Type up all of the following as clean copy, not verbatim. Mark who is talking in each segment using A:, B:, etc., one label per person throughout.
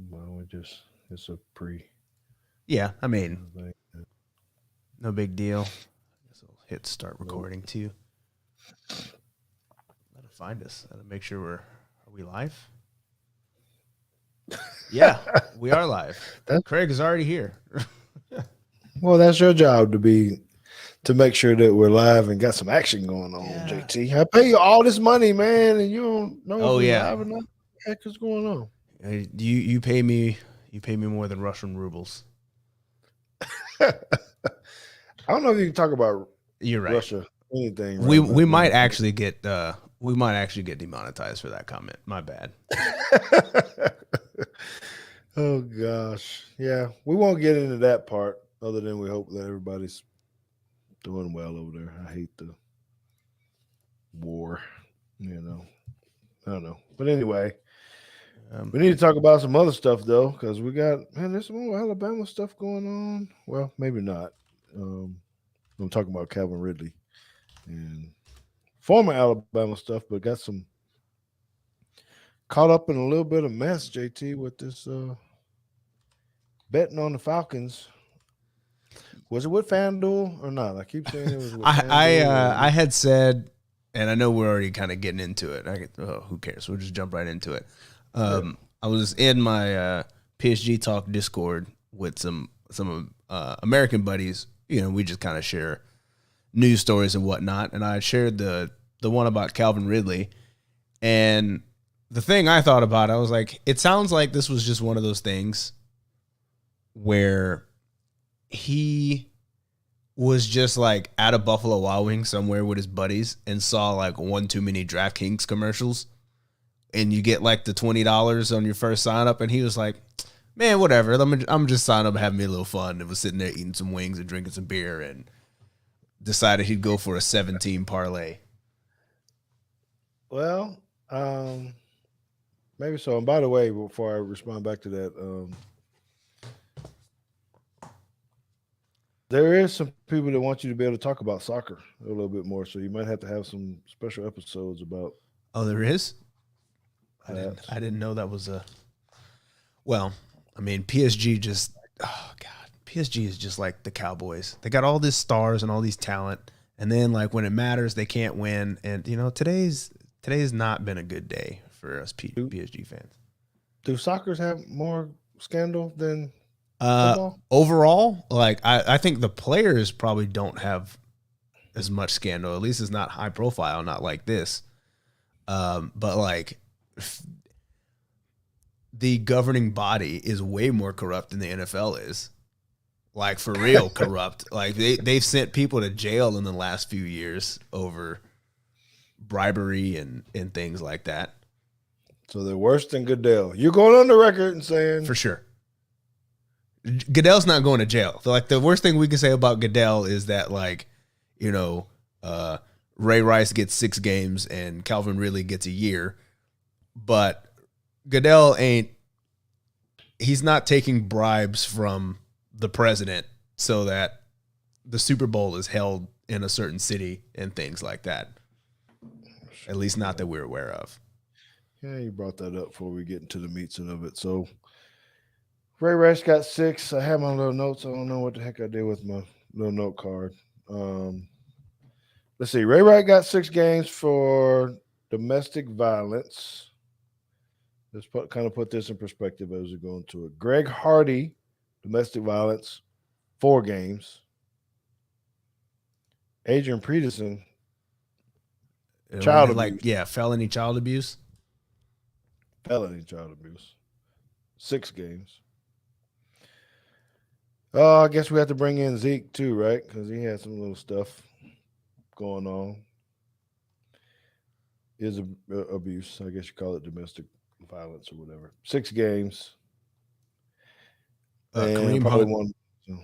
A: Well, it's a pre
B: Yeah, I mean,
A: thing.
B: no big deal. I guess I'll hit start recording too. Gotta find us. Gotta make sure are we live? Yeah, we are live.
A: That
B: Craig is already here.
A: well, that's your job to make sure that we're live and got some action going on,
B: Yeah.
A: JT. I pay you all this money, man, and you don't know if
B: Oh
A: we
B: yeah.
A: live or not. What the heck is going on?
B: You pay me more than Russian rubles.
A: I don't know if you can talk about
B: You're right.
A: Russia anything
B: We
A: right
B: we
A: now.
B: might actually get demonetized for that comment. My bad.
A: Oh gosh, yeah, we won't get into that part. Other than we hope that everybody's doing well over there. I hate the war, you know. I don't know, but anyway,
B: Um,
A: we need to talk about some other stuff though, because we got there's some more Alabama stuff going on. Well, maybe not. Um, I'm talking about Calvin Ridley and former Alabama stuff, but got some caught up in a little bit of mess, JT, with this betting on the Falcons. Was it with FanDuel or not? I keep saying it was with FanDuel or
B: I had said, and I know we're already kind of getting into it. Who cares? We'll just jump right into it.
A: yeah.
B: I was in my PSG Talk Discord with some American buddies. You know, we just kind of share news stories and whatnot. And I shared the one about Calvin Ridley, and the thing I thought about, I was like, it sounds like this was just one of those things where he was just like at a Buffalo Wild Wings somewhere with his buddies and saw like one too many DraftKings commercials, and you get like the $20 on your first sign up, and he was like, man, whatever. I'm just signing up and having me a little fun. And was sitting there eating some wings and drinking some beer, and decided he'd go for a 17 parlay.
A: Well, maybe so. And by the way, before I respond back to that, there is some people that want you to be able to talk about soccer a little bit more. So you might have to have some special episodes about
B: Oh, there is?
A: that.
B: I didn't know that was a. Well, I mean, PSG just. Oh God, PSG is just like the Cowboys. They got all these stars and all these talent, and then like when it matters, they can't win. And you know, today's not been a good day for us
A: Do,
B: PSG fans.
A: do soccer's have more scandal than football?
B: Overall, like I think the players probably don't have as much scandal. At least it's not high profile, not like this. But like the governing body is way more corrupt than the NFL is. Like for real corrupt. Like they've sent people to jail in the last few years over bribery and things like that.
A: So they're worse than Goodell. You're going on the record and saying
B: For sure. Goodell's not going to jail. So like the worst thing we can say about Goodell is that like, you know, Ray Rice gets 6 games and Calvin Ridley gets a year. But Goodell he's not taking bribes from the president so that the Super Bowl is held in a certain city and things like that. At least not that we're aware of.
A: yeah, you brought that up before we get into the meats of it. So Ray Rice got 6. I have my little notes. I don't know what the heck I did with my little note card. Um, let's see. Ray Rice got 6 games for domestic violence. Let's kind of put this in perspective as we go into it. Greg Hardy, domestic violence, 4 games. Adrian Peterson, child
B: Like,
A: abuse,
B: yeah, felony child abuse.
A: felony child abuse, 6 games. I guess we have to bring in Zeke too, right? Because he had some little stuff going on. Is abuse, I guess you call it domestic violence or whatever. 6 games, and
B: Kareem
A: probably
B: Hunt,
A: one. So,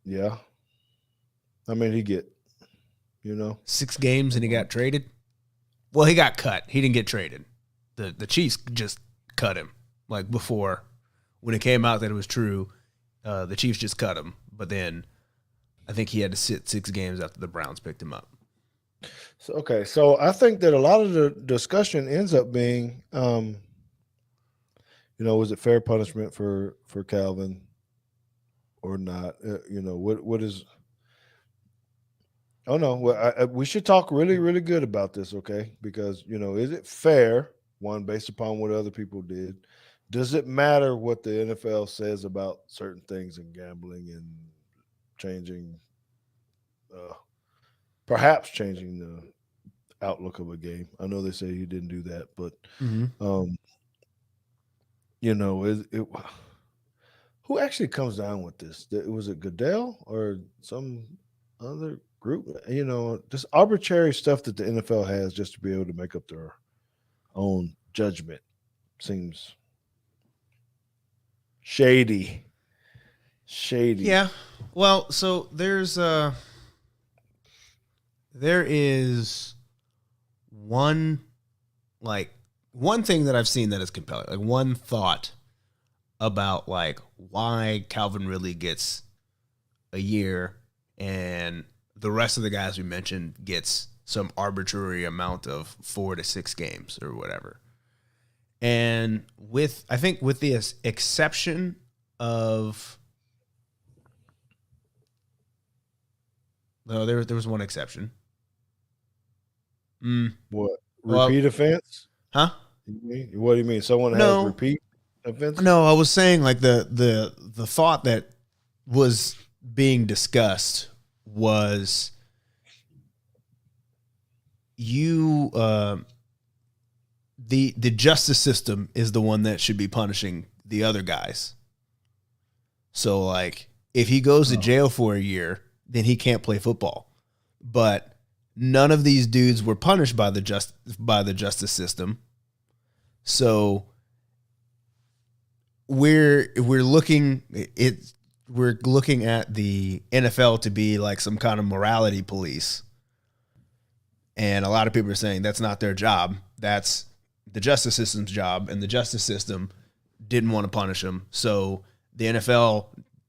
A: yeah, I mean he get, you know.
B: 6 games and he got traded. Well, he got cut. He didn't get traded. The Chiefs just cut him. Like before, when it came out that it was true, the Chiefs just cut him. But then I think he had to sit 6 games after the Browns picked him up.
A: So okay, so I think that a lot of the discussion ends up being, Was it fair punishment for Calvin or not? What is? Oh no, well, we should talk really really good about this, okay? Because is it fair? One, based upon what other people did. Does it matter what the NFL says about certain things in gambling and changing, uh, perhaps changing the outlook of a game? I know they say he didn't do that, but
B: Mm-hmm.
A: um, is it? Who actually comes down with this? Was it Goodell or some other group? Just arbitrary stuff that the NFL has just to be able to make up their own judgment seems shady. Shady.
B: Yeah. Well, so there is one like one thing that I've seen that is compelling. Like one thought about like why Calvin Ridley gets a year and the rest of the guys we mentioned gets some arbitrary amount of 4 to 6 games or whatever. And I think with the exception of, no, there was one exception.
A: What?
B: Well,
A: Repeat offense?
B: huh?
A: What do you mean? Someone has
B: No,
A: repeat offenses?
B: no. I was saying like the thought that was being discussed was you the justice system is the one that should be punishing the other guys. So like if he goes to jail for a year, then he can't play football. But none of these dudes were punished by the justice system. So we're looking at the NFL to be like some kind of morality police. And a lot of people are saying that's not their job. That's the justice system's job, and the justice system didn't want to punish them. So the NFL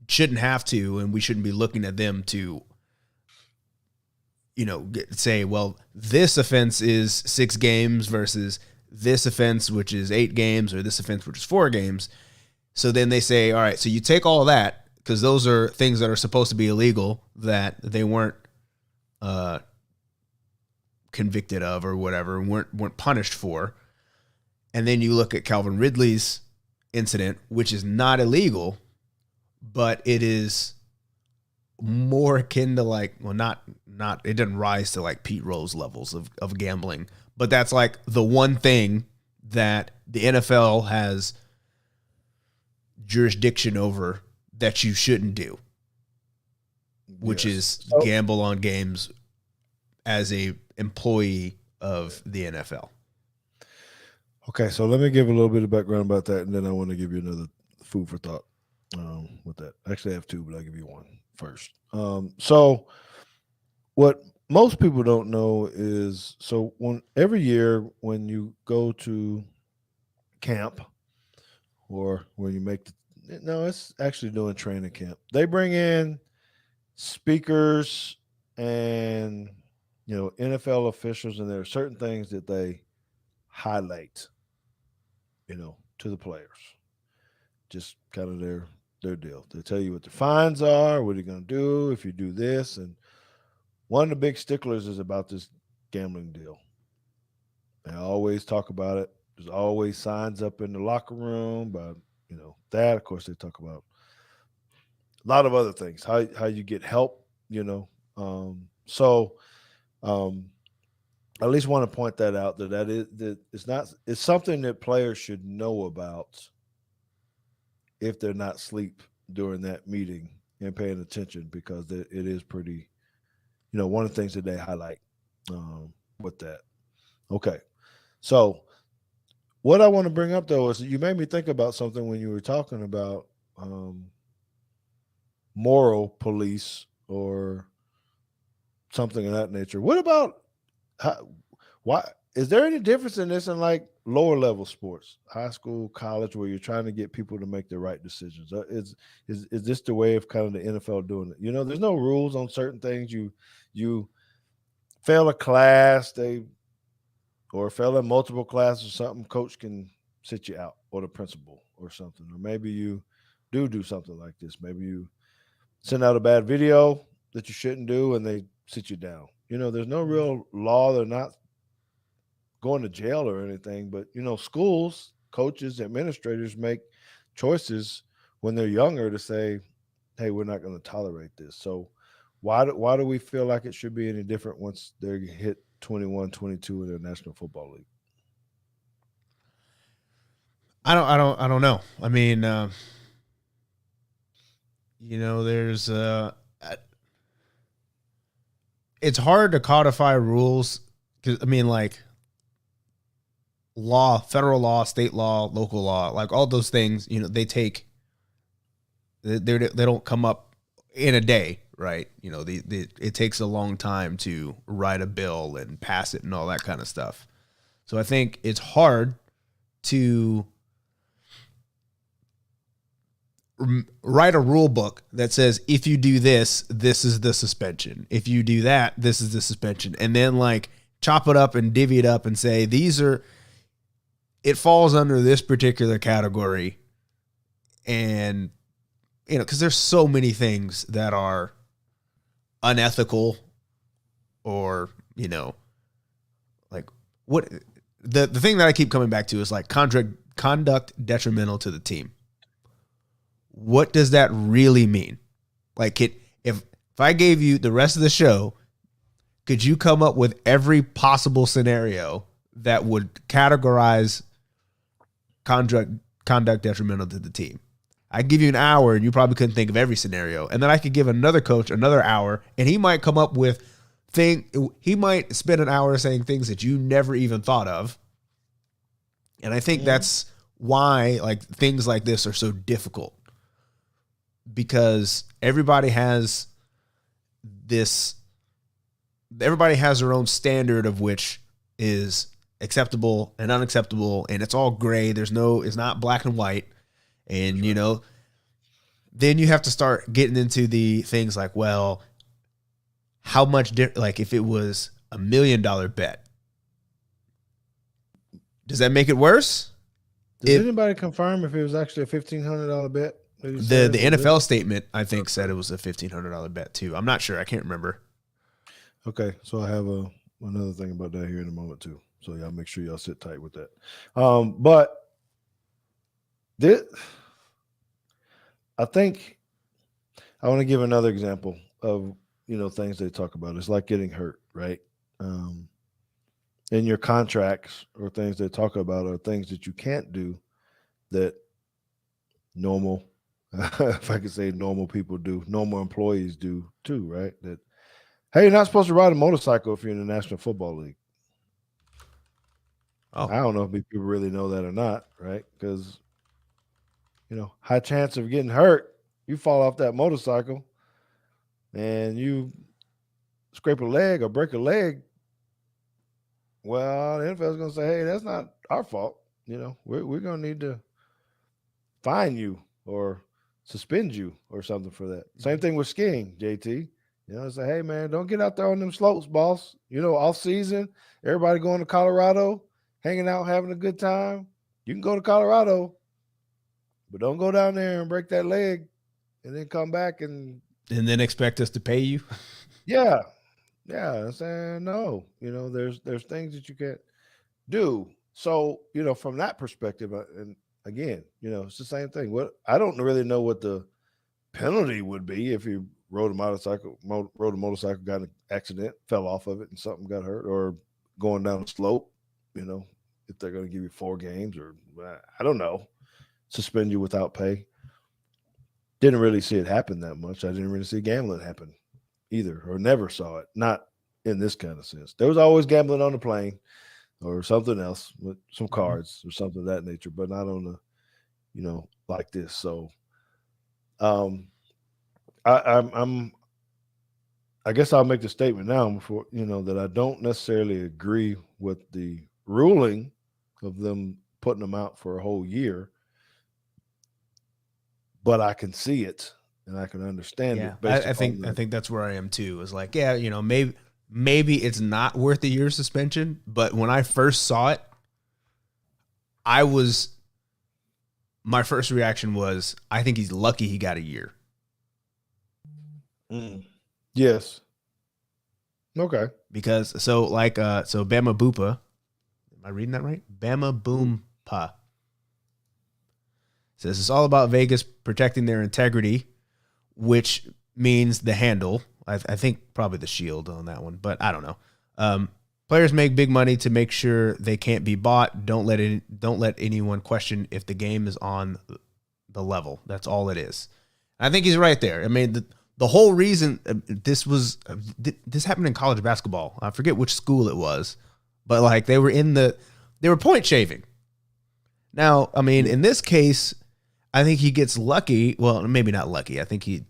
B: shouldn't have to, and we shouldn't be looking at them to, say, well, this offense is 6 games versus this offense, which is 8 games, or this offense, which is 4 games. So then they say, all right, so you take all that, because those are things that are supposed to be illegal that they weren't convicted of or whatever, weren't punished for. And then you look at Calvin Ridley's incident, which is not illegal, but it is more akin to like, well, not it doesn't rise to like Pete Rose levels of gambling, but that's like the one thing that the NFL has jurisdiction over that you shouldn't do, which is gamble on games as a employee of the NFL.
A: Okay, so let me give a little bit of background about that, and then I want to give you another food for thought with that. Actually, I have two, but I'll give you one first. So what most people don't know is, so every year when you go to camp, or when you make no, it's actually doing training camp, they bring in speakers and NFL officials, and there are certain things that they highlight, to the players. Just kind of their deal. They tell you what the fines are, what you're going to do if you do this, and one of the big sticklers is about this gambling deal. They always talk about it. There's always signs up in the locker room about that. Of course, they talk about a lot of other things. How you get help. So I at least want to point that out, that it's something that players should know about if they're not asleep during that meeting and paying attention, because it is pretty, one of the things that they highlight with that. Okay. So what I want to bring up though is you made me think about something when you were talking about moral police or something of that nature. What about why is there any difference in this in like lower level sports, high school, college, where you're trying to get people to make the right decisions? Is this the way of kind of the NFL doing it? There's no rules on certain things. You fail a class, or fail in multiple classes or something, coach can sit you out, or the principal or something. Or maybe you do something like this. Maybe you send out a bad video that you shouldn't do and they sit you down. There's no real law. They're not going to jail or anything, but schools, coaches, administrators make choices when they're younger to say, hey, we're not going to tolerate this. So why do we feel like it should be any different once they hit 21, 22 in the National Football League?
B: I don't know. I mean, there's it's hard to codify rules because I mean, like law, federal law, state law, local law, like all those things, they don't come up in a day, right? It takes a long time to write a bill and pass it and all that kind of stuff. So I think it's hard to write a rule book that says if you do this, this is the suspension. If you do that, this is the suspension. And then like chop it up and divvy it up and say it falls under this particular category. And because there's so many things that are unethical or like what the thing that I keep coming back to is like conduct detrimental to the team. What does that really mean? Like if I gave you the rest of the show, could you come up with every possible scenario that would categorize conduct detrimental to the team? I'd give you an hour and you probably couldn't think of every scenario. And then I could give another coach another hour and he might come up with he might spend an hour saying things that you never even thought of. And I think that's why like things like this are so difficult. Because everybody has their own standard of which is acceptable and unacceptable, and it's all gray. It's not black and white. And, then you have to start getting into the things like, well, how much, like if it was $1 million bet, does that make it worse?
A: Does anybody confirm if it was actually a $1,500 bet?
B: The NFL statement, I think, said it was a $1,500 bet too. I'm not sure. I can't remember.
A: Okay, so I have another thing about that here in a moment too. So y'all make sure y'all sit tight with that. But I think I want to give another example of things they talk about. It's like getting hurt, right? In your contracts or things they talk about are things that you can't do that normal. If I could say normal people do, normal employees do too, right? That, hey, you're not supposed to ride a motorcycle if you're in the National Football League. Oh. I don't know if people really know that or not, right? Because, high chance of getting hurt. You fall off that motorcycle and you scrape a leg or break a leg. Well, the NFL is going to say, hey, that's not our fault. We're going to need to fine you or suspend you or something for that. Same thing with skiing, JT. Say, hey man, don't get out there on them slopes, boss. Off season, everybody going to Colorado, hanging out, having a good time. You can go to Colorado, but don't go down there and break that leg and then come back and
B: then expect us to pay you.
A: Yeah. I'm saying no. There's things that you can't do. So, from that perspective, and again, it's the same thing. I don't really know what the penalty would be if you rode a motorcycle, got in an accident, fell off of it, and something got hurt, or going down a slope. If they're going to give you 4 games, or I don't know, suspend you without pay. Didn't really see it happen that much. I didn't really see gambling happen either, or never saw it. Not in this kind of sense. There was always gambling on the plane or something else with some cards or something of that nature, but not on the, like this. So, I guess I'll make the statement now before, that I don't necessarily agree with the ruling of them putting them out for a whole year, but I can see it and I can understand it.
B: I think that's where I am too. Is like, maybe it's not worth a year suspension, but when I first saw it, my first reaction was, I think he's lucky he got a year.
A: Yes. Okay.
B: Because so Bama Boopa, am I reading that right? Bama Boompa says it's all about Vegas protecting their integrity, which means the handle. I think probably the shield on that one, but I don't know. Players make big money to make sure they can't be bought. Don't let anyone question if the game is on the level. That's all it is. I think he's right there. I mean, the whole reason this happened in college basketball. I forget which school it was, but like they were point shaving. Now, I mean, in this case, I think he gets lucky. Well, maybe not lucky. I think he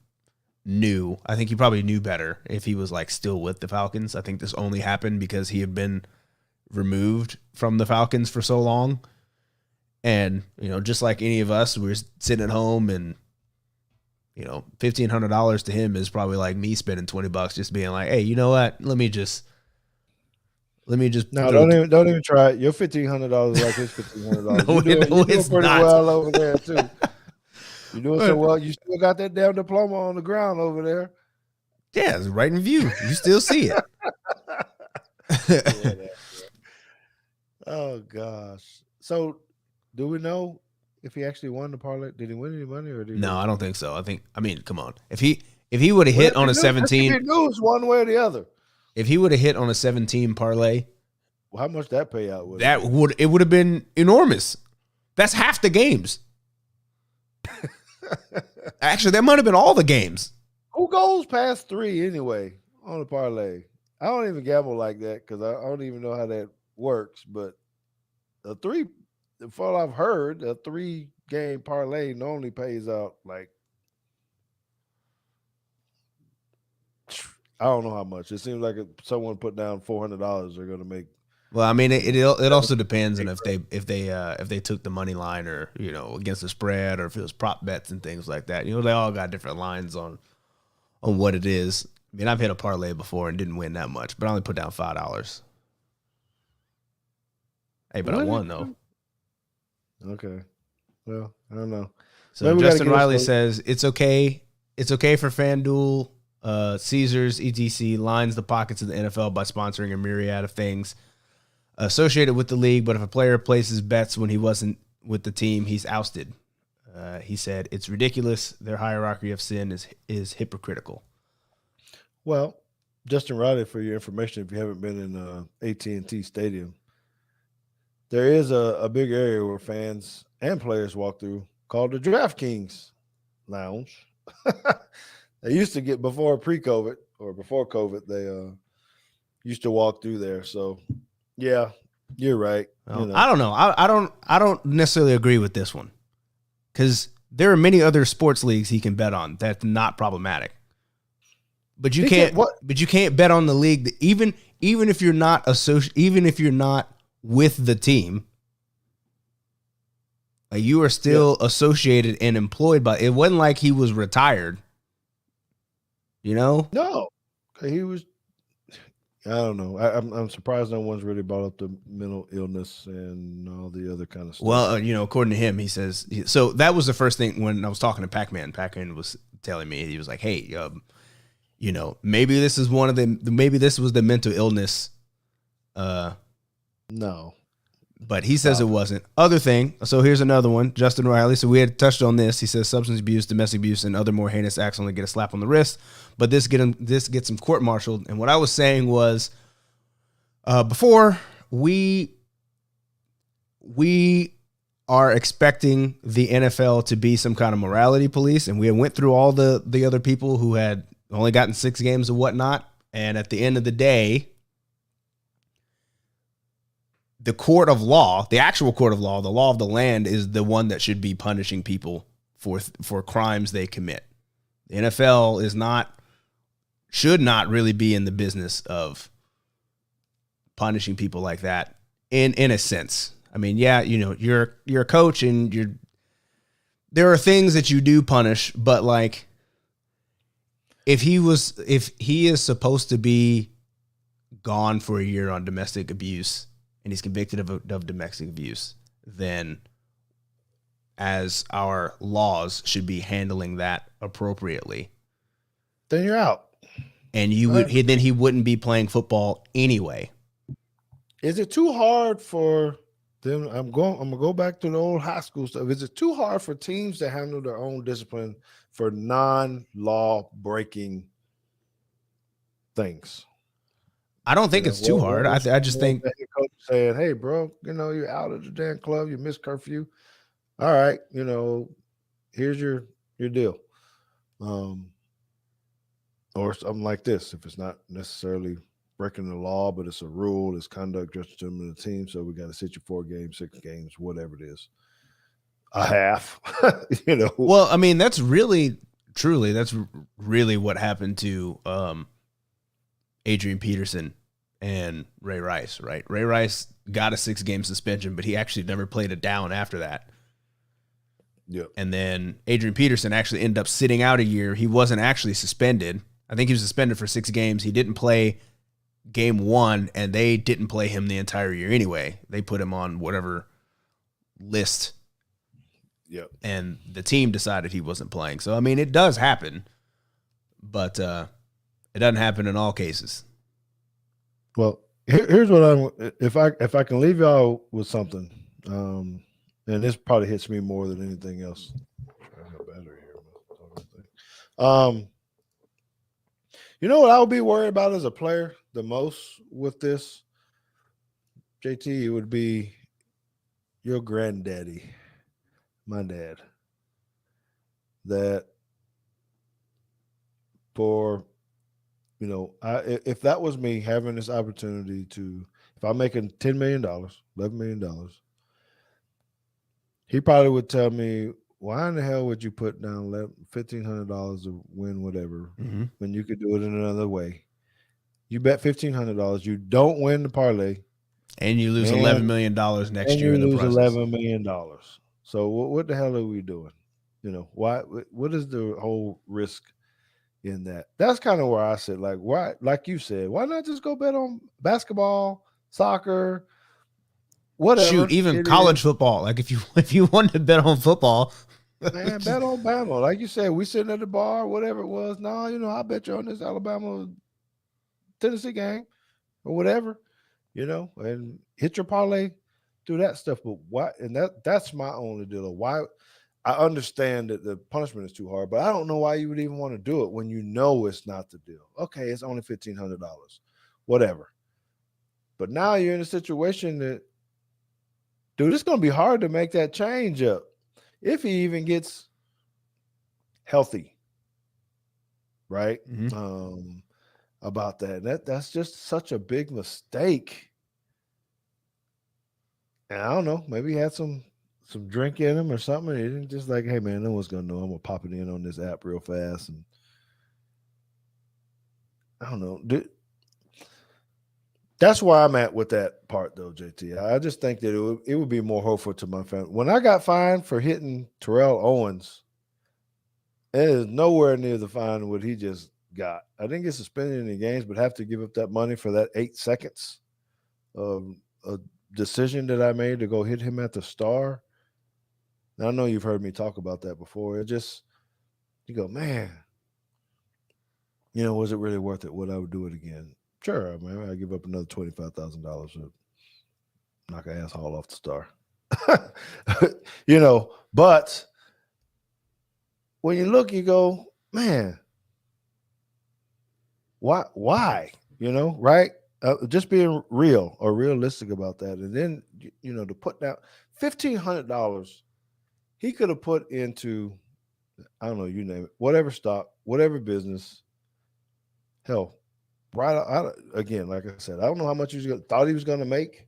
B: probably knew better if he was like still with the Falcons. I think this only happened because he had been removed from the Falcons for so long. And, just like any of us, we were sitting at home and, $1,500 to him is probably like me spending $20 just being like, hey, you know what? Let me just.
A: No, don't even try it. Your $1,500 like his $1,500.
B: No,
A: you're doing pretty
B: not.
A: well over there too. You're doing so well. You still got that damn diploma on the ground over there.
B: Yeah, it's right in view. You still see it.
A: Yeah. Oh gosh. So, do we know if he actually won the parlay? Did he win any money or did he?
B: No, I don't think so. Come on. If he would have hit on a 17,
A: news one way or the other.
B: If he would have hit on a 17 parlay,
A: how much that payout would?
B: It would have been enormous. That's half the games. Actually, that might have been all the games.
A: Who goes past 3 anyway on a parlay? I don't even gamble like that because I don't even know how that works. But from what I've heard, a 3-game parlay normally pays out like, I don't know how much. It seems like if someone put down $400, they're going to make.
B: Well, I mean, it also depends on if they took the money line or against the spread or if it was prop bets and things like that. They all got different lines on what it is. I mean, I've hit a parlay before and didn't win that much, but I only put down $5. Hey, but I won though.
A: Okay. Well, I don't know.
B: So maybe Justin Riley says it's okay. It's okay for FanDuel. Caesars, etc. lines the pockets of the NFL by sponsoring a myriad of things associated with the league, but if a player places bets when he wasn't with the team, he's ousted. He said, it's ridiculous. Their hierarchy of sin is hypocritical.
A: Well, Justin Riley, for your information, if you haven't been in AT&T Stadium, there is a big area where fans and players walk through called the DraftKings Lounge. They used to get before pre-COVID or before COVID, they used to walk through there. So, yeah, you're right.
B: Well, I don't know. I don't necessarily agree with this one because there are many other sports leagues he can bet on that's not problematic. But you can't. But you can't bet on the league that even if you're not even if you're not with the team. You are still associated and employed by. It wasn't like he was retired. No,
A: he was. I don't know. I'm surprised no one's really brought up the mental illness and all the other kind of stuff.
B: Well, according to him, he says so. That was the first thing when I was talking to Pac-Man. Pac-Man was telling me, he was like, "Hey, maybe this is one of the. Maybe this was the mental illness."
A: No.
B: But he says it wasn't. Other thing, so here's another one. Justin Riley. So we had touched on this. He says substance abuse, domestic abuse, and other more heinous acts only get a slap on the wrist. But this gets him court-martialed. And what I was saying was, before we are expecting the NFL to be some kind of morality police, and we went through all the other people who had only gotten 6 games and whatnot. And at the end of the day, the court of law, the actual court of law, the law of the land is the one that should be punishing people for crimes they commit. The NFL should not really be in the business of punishing people like that in a sense. I mean, yeah, you're a coach and there are things that you do punish, but like if he is supposed to be gone for a year on domestic abuse, and he's convicted of domestic abuse, then as our laws should be handling that appropriately.
A: Then you're out.
B: And then he wouldn't be playing football anyway.
A: Is it too hard for them? I'm gonna go back to the old high school stuff. Is it too hard for teams to handle their own discipline for non-law breaking things?
B: I don't think it's too hard. I just think
A: the coach saying, "Hey, bro, you're out of the damn club. You missed curfew. All right, here's your deal." Or something like this. If it's not necessarily breaking the law, but it's a rule, it's conduct just in the team. So we got to sit you 4 games, 6 games, whatever it is, a half.
B: Well, I mean, that's really what happened to Adrian Peterson and Ray Rice, right? Ray Rice got a 6-game suspension, but he actually never played a down after that.
A: Yep.
B: And then Adrian Peterson actually ended up sitting out a year. He wasn't actually suspended. I think he was suspended for 6 games. He didn't play game 1, and they didn't play him the entire year anyway. They put him on whatever list.
A: Yep.
B: And the team decided he wasn't playing. So, I mean, it does happen, but it doesn't happen in all cases.
A: Well, here's what if I can leave y'all with something, and this probably hits me more than anything else. You know what I would be worried about as a player the most with this, JT? It would be your granddaddy, my dad, that for, if that was me having this opportunity to, if I'm making $10 million, $11 million, he probably would tell me, why in the hell would you put down $1,500 to win whatever when you could do it in another way? You bet $1,500, you don't win the parlay,
B: and you lose $11 million next year.
A: And you lose $11 million. So what the hell are we doing? Why? What is the whole risk in that? That's kind of where I said, like, why? Like you said, why not just go bet on basketball, soccer? Whatever.
B: Shoot, even college football. Like if you wanted to bet on football,
A: man, bet on Bama. Like you said, we sitting at the bar, whatever it was. No, I bet you on this Alabama Tennessee game or whatever, and hit your parlay, do that stuff. But why? And that's my only deal. Why? I understand that the punishment is too hard, but I don't know why you would even want to do it when you know it's not the deal. Okay, it's only $1,500, whatever. But now you're in a situation that, dude, it's going to be hard to make that change up if he even gets healthy, right? About that. That's just such a big mistake. And I don't know, maybe he had some drink in him or something. He didn't just like, hey man, no one's gonna know. I'm gonna pop it in on this app real fast, and I don't know. That's where I'm at with that part, though, JT. I just think that it would be more hopeful to my family. When I got fined for hitting Terrell Owens, it is nowhere near the fine what he just got. I didn't get suspended in the games, but have to give up that money for that 8 seconds of a decision that I made to go hit him at the star. Now, I know you've heard me talk about that before. It just, you go, man, was it really worth it? Would I would do it again? Sure, man. I give up another $25,000 to knock an asshole off the star. But when you look, you go, man, why? Right? Just being real or realistic about that. And then, to put down $1,500, he could have put into, I don't know, you name it, whatever stock, whatever business. Hell, again, like I said, I don't know how much thought he was going to make,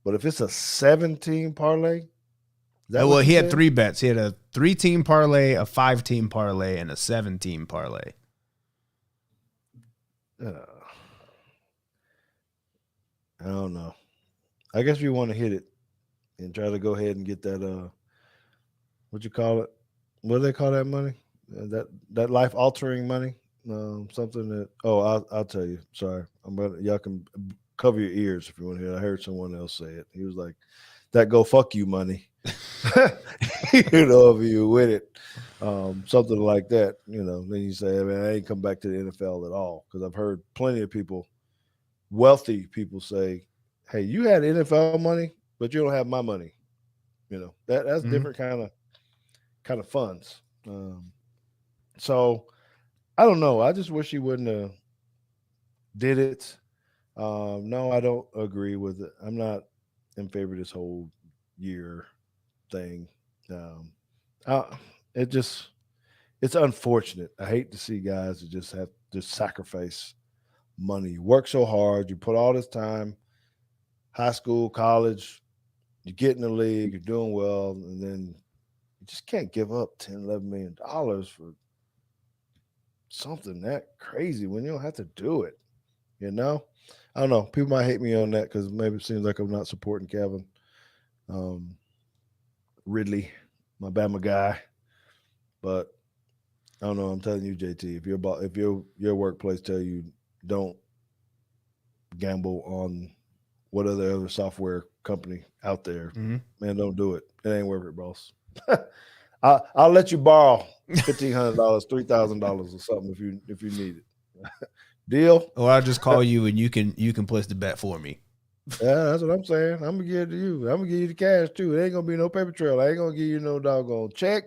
A: but if it's a 7-team parlay,
B: he had 3 bets. He had a 3-team parlay, a 5-team parlay, and a 7-team parlay.
A: I don't know. I guess we want to hit it and try to go ahead and get that. What you call it? What do they call that money? That life altering money. Something that. Oh, I'll tell you. Sorry, y'all can cover your ears if you want to hear it. I heard someone else say it. He was like, that go fuck you money. You know, if you win it, something like that. You know, then you say, man, I ain't come back to the NFL at all, because I've heard plenty of people, wealthy people, say, hey, you had NFL money, but you don't have my money. You know, that's
B: Mhm.
A: different kind of funds. So I don't know. I just wish he wouldn't have did it. No, I don't agree with it. I'm not in favor of this whole year thing. Um, I, it just it's unfortunate. I hate to see guys that just have to sacrifice money. You work so hard, you put all this time, high school, college, you get in the league, you're doing well, and then you just can't give up 10, $11 million for something that crazy when you don't have to do it. You know, I don't know. People might hate me on that because maybe it seems like I'm not supporting Kevin um, Ridley, my Bama guy. But I don't know. I'm telling you, JT, if your workplace tell you don't gamble on what other software company out there,
B: Mhm.
A: man, don't do it. It ain't worth it, boss. I'll let you borrow $1,500, $3,000 or something if you need it. Deal?
B: Or I'll just call you and you can place the bet for me.
A: Yeah, that's what I'm saying. I'm gonna give it to you. I'm gonna give you the cash too. It ain't gonna be no paper trail. I ain't gonna give you no doggone check.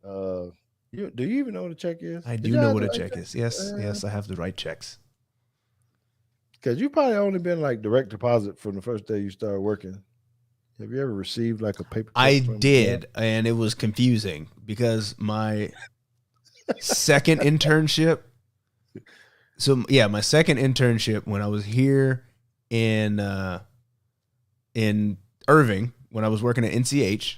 A: Uh, do you even know what a check is?
B: I
A: Did
B: do
A: y'all
B: know
A: have to
B: what a
A: write
B: check
A: check?
B: is. Yes, yes, I have to write checks.
A: Because you probably only been like direct deposit from the first day you started working. Have you ever received like a paper check
B: I
A: from the job?
B: did, and it was confusing because my second internship. So yeah, my second internship when I was here in Irving when I was working at NCH.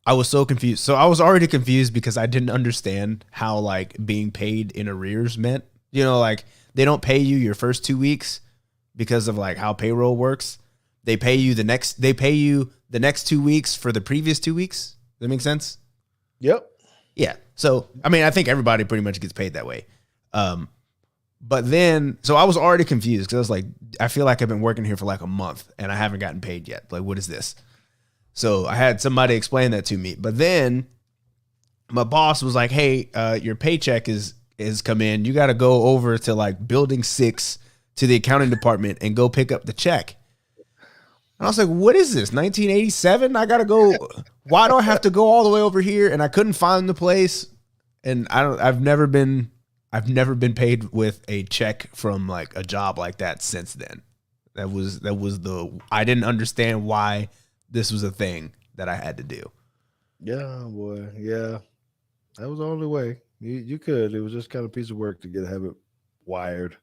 B: I was so confused. So I was already confused because I didn't understand how like being paid in arrears meant. You know, like they don't pay you your first 2 weeks because of like how payroll works. They pay you the next 2 weeks for the previous 2 weeks. Does that make sense?
A: Yep.
B: Yeah. So I mean, I think everybody pretty much gets paid that way. Um, but then, so I was already confused because I was like, I feel like I've been working here for like a month and I haven't gotten paid yet. Like, what is this? So I had somebody explain that to me. But then my boss was like, "Hey, your paycheck is come in. You got to go over to like building 6 to the accounting department and go pick up the check." And I was like, "What is this? 1987? I got to go. Why do I have to go all the way over here?" And I couldn't find the place. And I've never been paid with a check from like a job like that since then. That was I didn't understand why this was a thing that I had to do.
A: Yeah, boy. Yeah, that was the only way. You could. It was just kind of piece of work to have it wired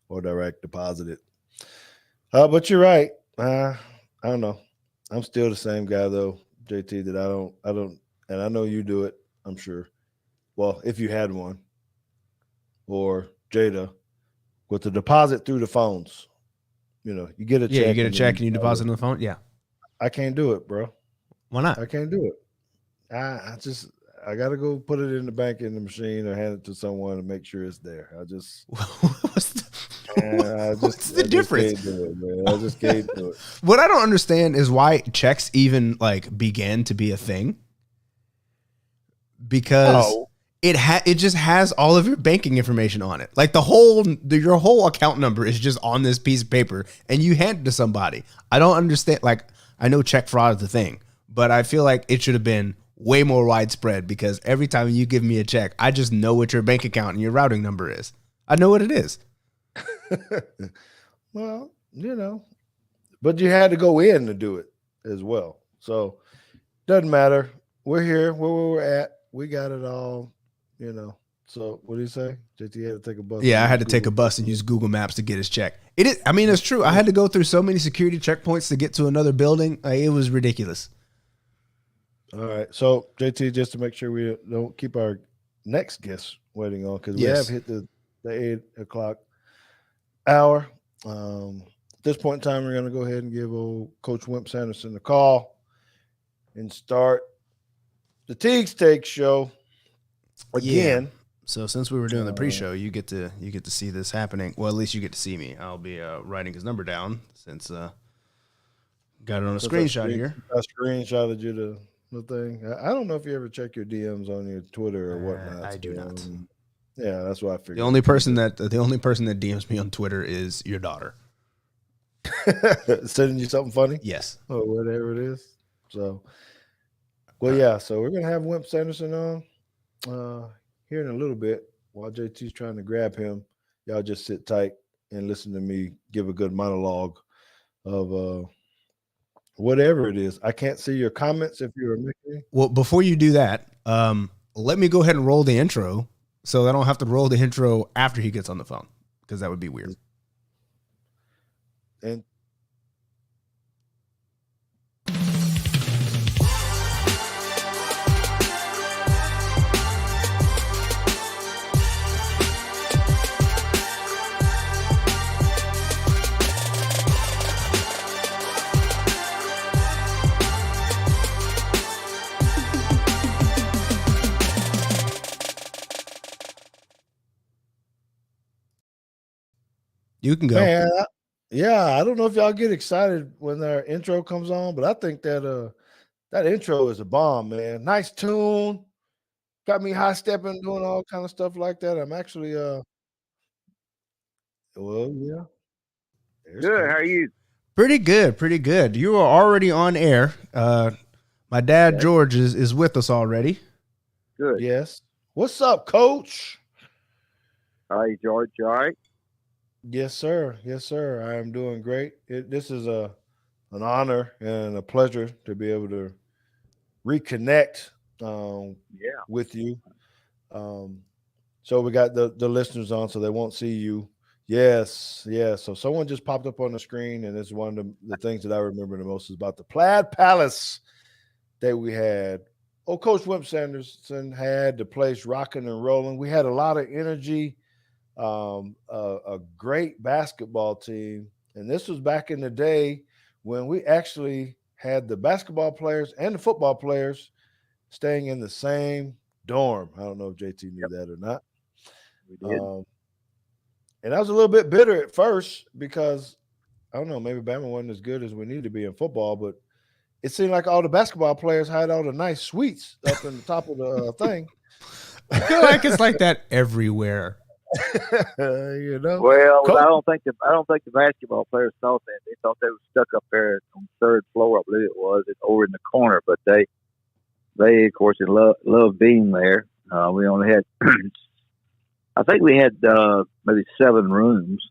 A: or direct deposited. But you're right. I don't know. I'm still the same guy though, JT. That I don't, and I know you do it. I'm sure. Well, if you had one, or Jada, with the deposit through the phones. You know, you get a
B: Yeah, you
A: check
B: get a
A: and then
B: check
A: you
B: and you deposit on the phone. Yeah,
A: I can't do it, bro.
B: why not?
A: I can't do it. I just I gotta go put it in the bank in the machine or hand it to someone and make sure it's there.
B: what's the, what's the
A: I just
B: difference?
A: can't do it, man. I just can't do it.
B: What I don't understand is why checks even like began to be a thing because
A: Oh,
B: it just has all of your banking information on it. Like your whole account number is just on this piece of paper and you hand it to somebody. I don't understand. Like I know check fraud is the thing, but I feel like it should have been way more widespread because every time you give me a check, I just know what your bank account and your routing number is. I know what it is.
A: well, but you had to go in to do it as well. So doesn't matter. We're here where we're at. We got it all, you know. So what do you say? JT had to take a bus and
B: Yeah, I
A: use
B: had to take a
A: Google.
B: bus and use Google Maps to get his check. It is, I mean, it's true. I had to go through so many security checkpoints to get to another building. Like, it was ridiculous.
A: All right. So JT, just to make sure we don't keep our next guest waiting on, because we have
B: Yes.
A: hit the 8 o'clock hour. At this point in time, we're going to go ahead and give old Coach Wimp Sanderson a call and start the Teagues Take show
B: Yeah.
A: again.
B: So since we were doing the
A: Uh,
B: pre-show, you get to see this happening. Well, at least you get to see me. I'll be writing his number down since Got it on a
A: Since I
B: screenshot here.
A: screenshotted you the thing. I don't know if you ever check your DMs on your Twitter or whatnot.
B: I do
A: So,
B: not.
A: yeah, that's why I
B: The
A: figured
B: only
A: if you
B: person that DMs me on Twitter is your daughter.
A: sending you something funny
B: Yes.
A: or whatever it is. So, well, yeah. So we're gonna have Wimp Sanderson on here in a little bit while JT's trying to grab him. Y'all just sit tight and listen to me give a good monologue of whatever it is. I can't see your comments if you're making.
B: Well, before you do that, let me go ahead and roll the intro so I don't have to roll the intro after he gets on the phone because that would be weird.
A: And
B: You can go.
A: man, yeah, I don't know if y'all get excited when their intro comes on, but I think that intro is a bomb, man. Nice tune, got me high stepping, doing all kind of stuff like that. I'm actually well, yeah, there's
C: Good. How are
A: coach.
C: you?
B: Pretty good. Pretty good. You are already on air. My dad,
A: Okay.
B: George, is with us already.
C: Good.
A: Yes. What's up, coach?
C: Hi, George. You all right?
A: Yes, sir. Yes, sir. I am doing great. This is an honor and a pleasure to be able to reconnect
C: Yeah.
A: with you. Um, so we got the listeners on, so they won't see you. Yes, yes. So someone just popped up on the screen, and it's one of the things that I remember the most is about the Plaid Palace that we had. Oh, Coach Wimp Sanderson had the place rocking and rolling. We had a lot of energy, a great basketball team. And this was back in the day when we actually had the basketball players and the football players staying in the same dorm. I don't know if JT knew
C: Yep.
A: that or not.
C: We did.
A: And I was a little bit bitter at first because I don't know, maybe Bama wasn't as good as we need to be in football, but it seemed like all the basketball players had all the nice suites up in the top of the thing.
B: I feel like it's like that everywhere.
A: You know,
C: Well,
A: Coach,
C: I don't think the basketball players thought that. They thought they were stuck up there on the third floor, I believe it was, over in the corner. But they of course, loved being there. We only had, I think we had maybe 7 rooms.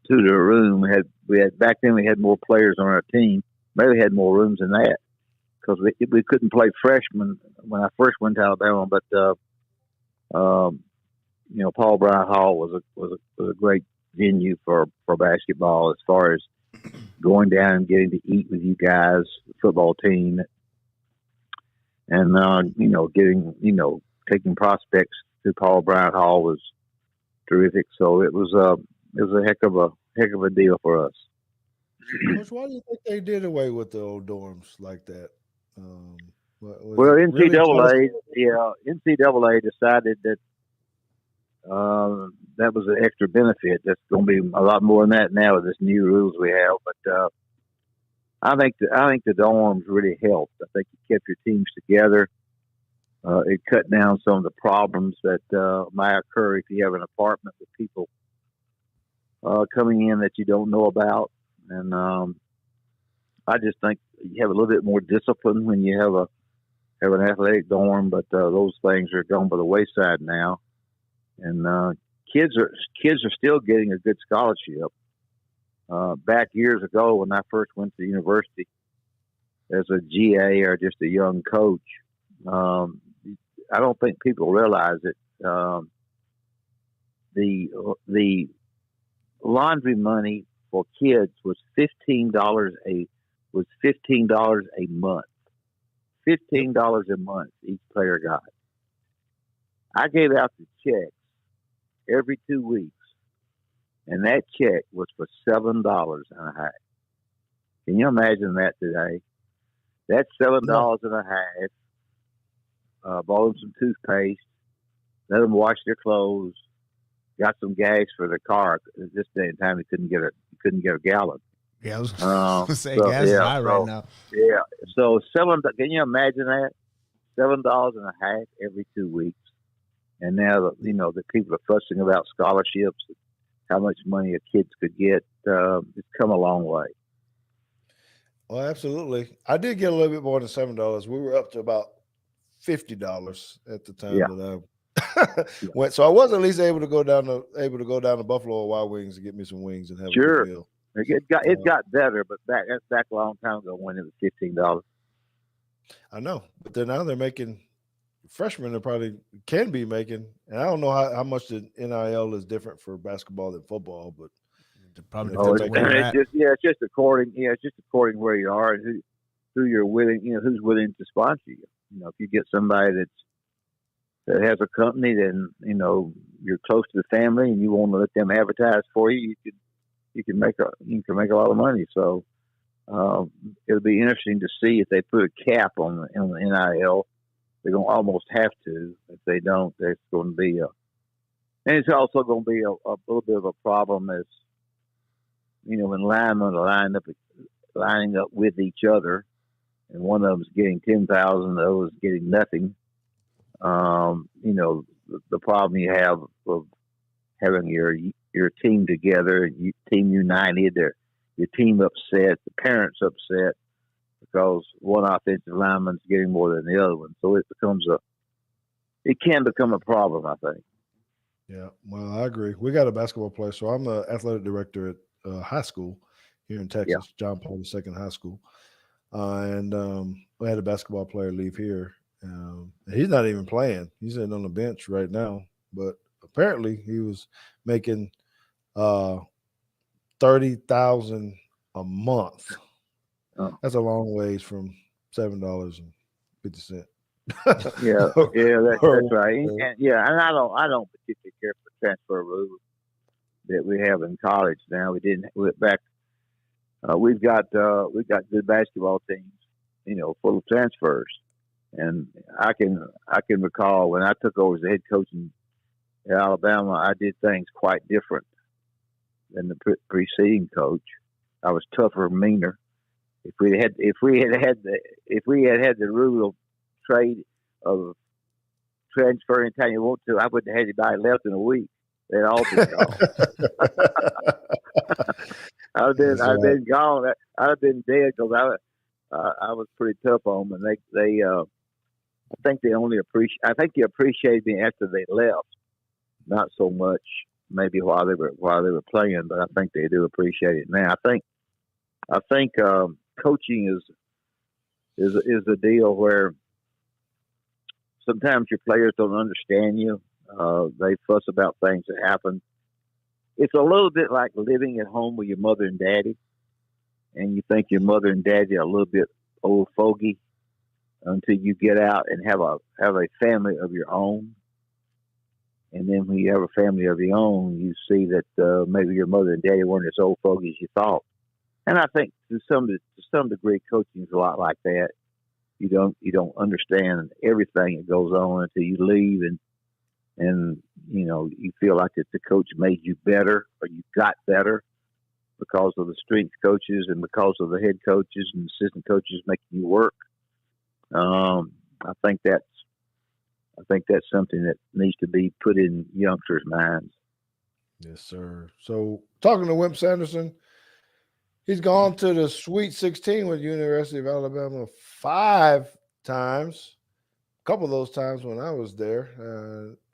C: 2 to a room. We had back then. We had more players on our team. Maybe we had more rooms than that because we couldn't play freshmen when I first went to Alabama. But Paul Bryant Hall was a great venue for basketball as far as going down and getting to eat with you guys, the football team, and taking prospects to Paul Bryant Hall was terrific. So it was a heck of a deal for us.
A: Coach, why do you think they did away with the old dorms like that? Was
C: Well,
A: it really
C: NCAA decided that that was an extra benefit. That's going to be a lot more than that now with this new rules we have. But I think the dorms really helped. I think it kept your teams together. It cut down some of the problems that might occur if you have an apartment with people coming in that you don't know about. And I just think you have a little bit more discipline when you have an athletic dorm, but those things are gone by the wayside now. And kids are still getting a good scholarship. Back years ago, when I first went to university as a GA or just a young coach, I don't think people realize it. The laundry money for kids was $15 a month. $15 a month each player got. I gave out the checks every 2 weeks, and that check was for $7 and a half. Can you imagine that today? That's $7 and a half. Bought them some toothpaste, let them wash their clothes, got some gas for the car. At this day and time, you couldn't get a gallon.
B: Yeah, I was gonna say
C: So
B: gas is high right
C: so
B: now.
C: yeah, so Can you imagine that? $7.50 every 2 weeks, and now the people are fussing about scholarships, how much money a kids could get. It's come a long way.
A: Well, absolutely. I did get a little bit more than $7. We were up to about $50 at the time
C: Yeah,
A: that I
C: yeah,
A: went. So I was at least able to go down to Buffalo Wild Wings and get me some wings and have a good
C: sure.
A: meal.
C: It got better, but that's back a long time ago when it was $15.
A: I know, but then now they're making freshmen. They probably can be making, and I don't know how much the NIL is different for basketball than football, but
B: It probably
A: if they're
C: Oh,
B: depends where
A: making,
B: you're
C: it's
B: at.
C: just it's just according where you are and who you're willing, who's willing to sponsor you. If you get somebody that has a company, then you're close to the family and you want to let them advertise for you. You can make a lot of money. So it'll be interesting to see if they put a cap on the NIL. They're going to almost have to. If they don't, there's going to be and it's also going to be a little bit of a problem as when linemen are lining up with each other, and one of them's getting 10,000, the other's getting nothing. The problem you have of having your team together, team united, your team upset, the parents upset because one offensive lineman's getting more than the other one. So it can become a problem, I think.
A: yeah, well, I agree. We got a basketball player, so I'm the athletic director at high school here in
C: Yeah,
A: Texas, John Paul II High School, and we had a basketball player leave here. He's not even playing; he's sitting on the bench right now. But apparently, he was making 30,000 a month.
C: uh,
A: That's a long ways from $7.50.
C: yeah, yeah. That's right. And I don't particularly care for the transfer rules that we have in college now. We didn't back. We've got good basketball teams, full of transfers. And I can recall when I took over as the head coach in Alabama, I did things quite different than the preceding coach. I was tougher, meaner. If we had had the rule of trade of transfer anytime you want to, I wouldn't have had anybody left in a week. They'd all been gone.
A: That's
C: I've
A: right.
C: been gone. I'd have been dead because I was pretty tough on them. And they I think they appreciated me after they left, not so much maybe while they were playing, but I think they do appreciate it now. I think coaching is a deal where sometimes your players don't understand you. They fuss about things that happen. It's a little bit like living at home with your mother and daddy, and you think your mother and daddy are a little bit old fogey until you get out and have a family of your own. And then when you have a family of your own, you see that maybe your mother and daddy weren't as old fogey as you thought. And I think to some degree, coaching is a lot like that. You don't understand everything that goes on until you leave, and you feel like that the coach made you better or you got better because of the strength coaches and because of the head coaches and assistant coaches making you work. I think that's something that needs to be put in youngsters' minds.
A: Yes, sir. So talking to Wimp Sanderson, he's gone to the Sweet 16 with University of Alabama 5 times. A couple of those times when I was there,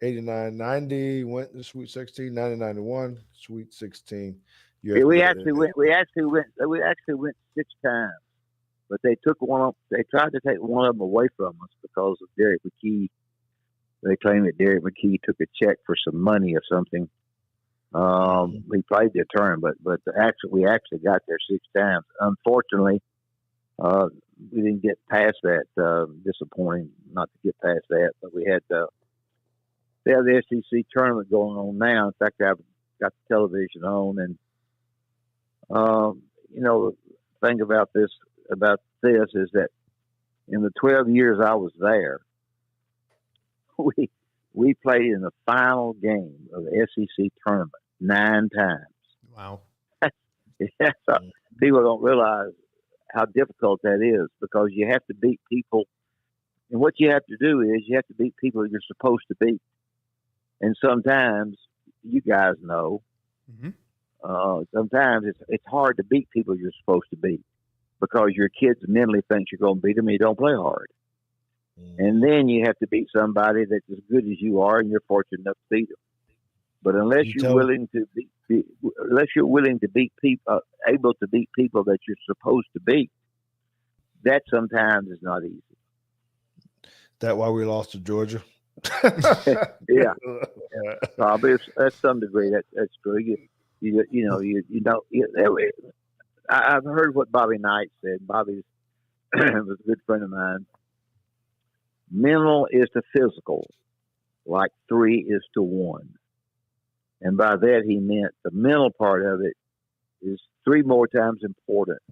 A: 89, 90, went to Sweet 16, 90, 91, Sweet 16.
C: Yeah,
A: US,
C: we actually went. We actually went 6 times, but they took one up. They tried to take one of them away from us because of Derek McKee. They claimed that Derek McKee took a check for some money or something. We played the tournament, but we actually got there 6 times. Unfortunately, we didn't get past that. Disappointing not to get past that, but we had the SEC tournament going on now. In fact, I've got the television on, and the thing about this is that in the 12 years I was there, we played in the final game of the SEC tournament 9 times.
B: Wow.
C: Yeah, so people don't realize how difficult that is because you have to beat people, and what you have to do is you have to beat people you're supposed to beat. And sometimes, you guys know,
B: Mm-hmm.
C: sometimes it's hard to beat people you're supposed to beat because your kids mentally think you're going to beat them and you don't play hard. And then you have to beat somebody that's as good as you are, and you're fortunate enough to beat them. But unless
A: You
C: you're
A: tell
C: willing to unless you're willing to beat people, able to beat people that you're supposed to beat, that sometimes is not easy.
A: that why we lost to Georgia.
C: Yeah, probably at some degree that's true. I've heard what Bobby Knight said. Bobby was a good friend of mine. Mental is to physical, like 3 is to 1. And by that, he meant the mental part of it is 3 more times important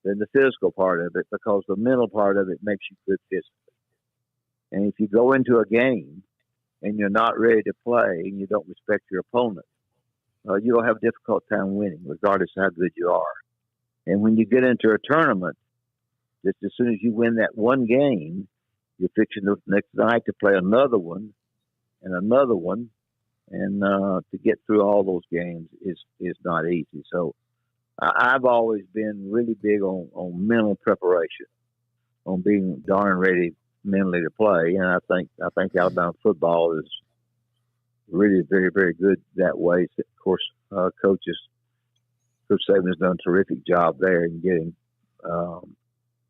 C: than the physical part of it because the mental part of it makes you good physically. And if you go into a game and you're not ready to play and you don't respect your opponent, you'll have a difficult time winning, regardless of how good you are. And when you get into a tournament, just as soon as you win that one game, you're fixing the next night to play another one and another one. And to get through all those games is not easy. So I've always been really big on mental preparation, on being darn ready mentally to play. And I think Alabama football is really very, very good that way. Of course, Coach Saban has done a terrific job there in getting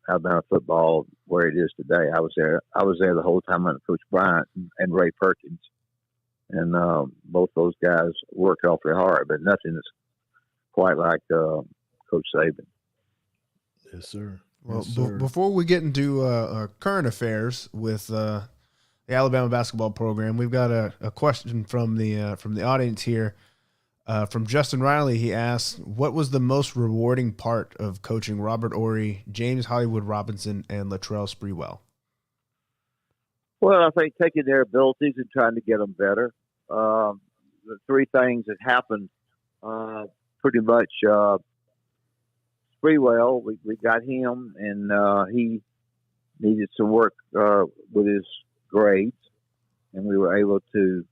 C: Alabama football where it is today. I was there the whole time under Coach Bryant and Ray Perkins. And both those guys worked awfully hard, but nothing is quite like Coach Saban.
A: Yes, sir.
B: Well,
A: Yes, sir.
B: before we get into current affairs with the Alabama basketball program, we've got a question from the audience here. From Justin Riley, he asks, "What was the most rewarding part of coaching Robert Ory, James Hollywood Robinson, and Latrell Sprewell?"
C: Well, I think taking their abilities and trying to get them better. The 3 things that happened pretty much. Sprewell, we got him, and he needed some work with his grades, and we were able to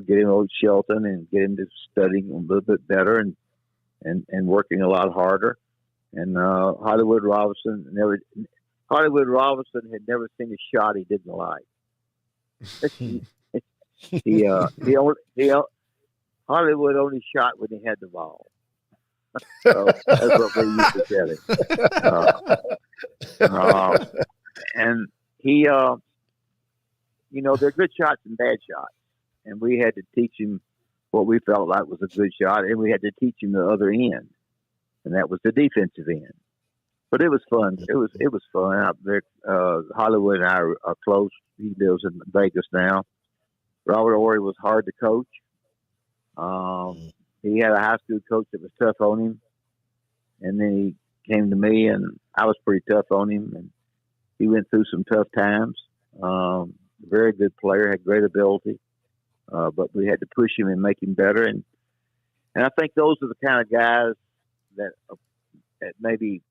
C: get him over to Shelton and get him to studying a little bit better and working a lot harder. And Hollywood Robinson had never seen a shot he didn't like. Hollywood only shot when he had the ball. So that's what we used to tell him. And he, they're good shots and bad shots. And we had to teach him what we felt like was a good shot, and we had to teach him the other end, and that was the defensive end. But it was fun. It was fun out there. Hollywood and I are close. He lives in Vegas now. Robert Ory was hard to coach. He had a high school coach that was tough on him, and then he came to me, and I was pretty tough on him, and he went through some tough times. Very good player, had great ability, but we had to push him and make him better. And I think those are the kind of guys that maybe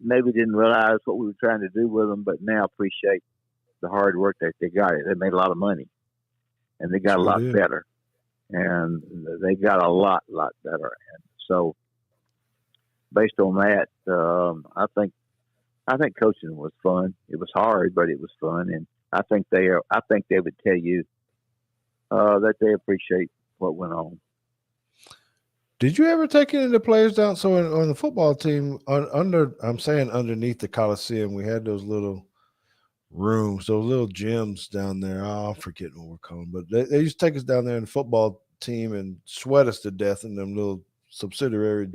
C: didn't realize what we were trying to do with them, but now appreciate the hard work that they got. They made a lot of money, and they got a lot better, and they got a lot better. And so, based on that, I think coaching was fun. It was hard, but it was fun, and I think they would tell you that they appreciate what went on.
A: Did you ever take any of the players down? So on the football team, underneath the Coliseum, we had those little rooms, those little gyms down there. Oh, I'm forgetting what we're calling them, but they used to take us down there in the football team and sweat us to death in them little subsidiary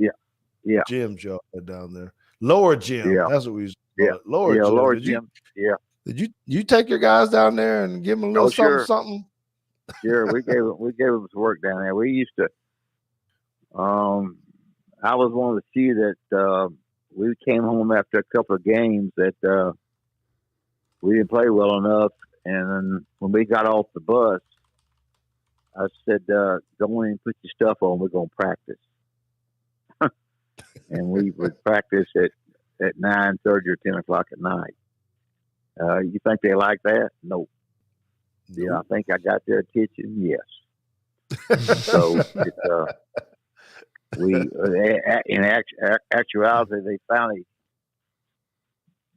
A: gyms y'all had down there. Lower gym, that's what we used to call it. Lower gym. Did you take your guys down there and give them a little something?
C: Sure, we gave them some work down there. We used to. I was one of the few that we came home after a couple of games that we didn't play well enough, and then when we got off the bus, I said, "Go in and put your stuff on. We're going to practice." and we would practice at 9:30 or 10 o'clock at night. You think they like that? No. Yeah, I think I got their attention. Yes. So in actuality, they finally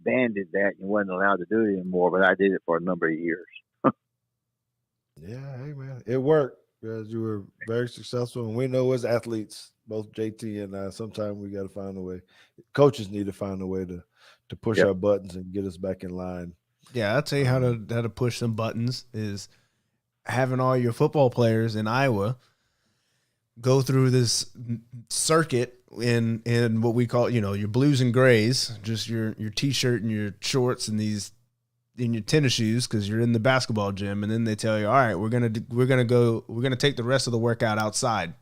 C: banded that and wasn't allowed to do it anymore. But I did it for a number of years.
A: Yeah, hey man, it worked because you were very successful, and we know as athletes, both JT and I, sometimes we got to find a way. Coaches need to find a way to push
C: Yep.
A: our buttons and get us back in line.
B: Yeah, I'll tell you how to push some buttons is having all your football players in Iowa go through this circuit in what we call, your blues and grays, just your t-shirt and your shorts and these in your tennis shoes because you're in the basketball gym, and then they tell you, all right, we're gonna take the rest of the workout outside,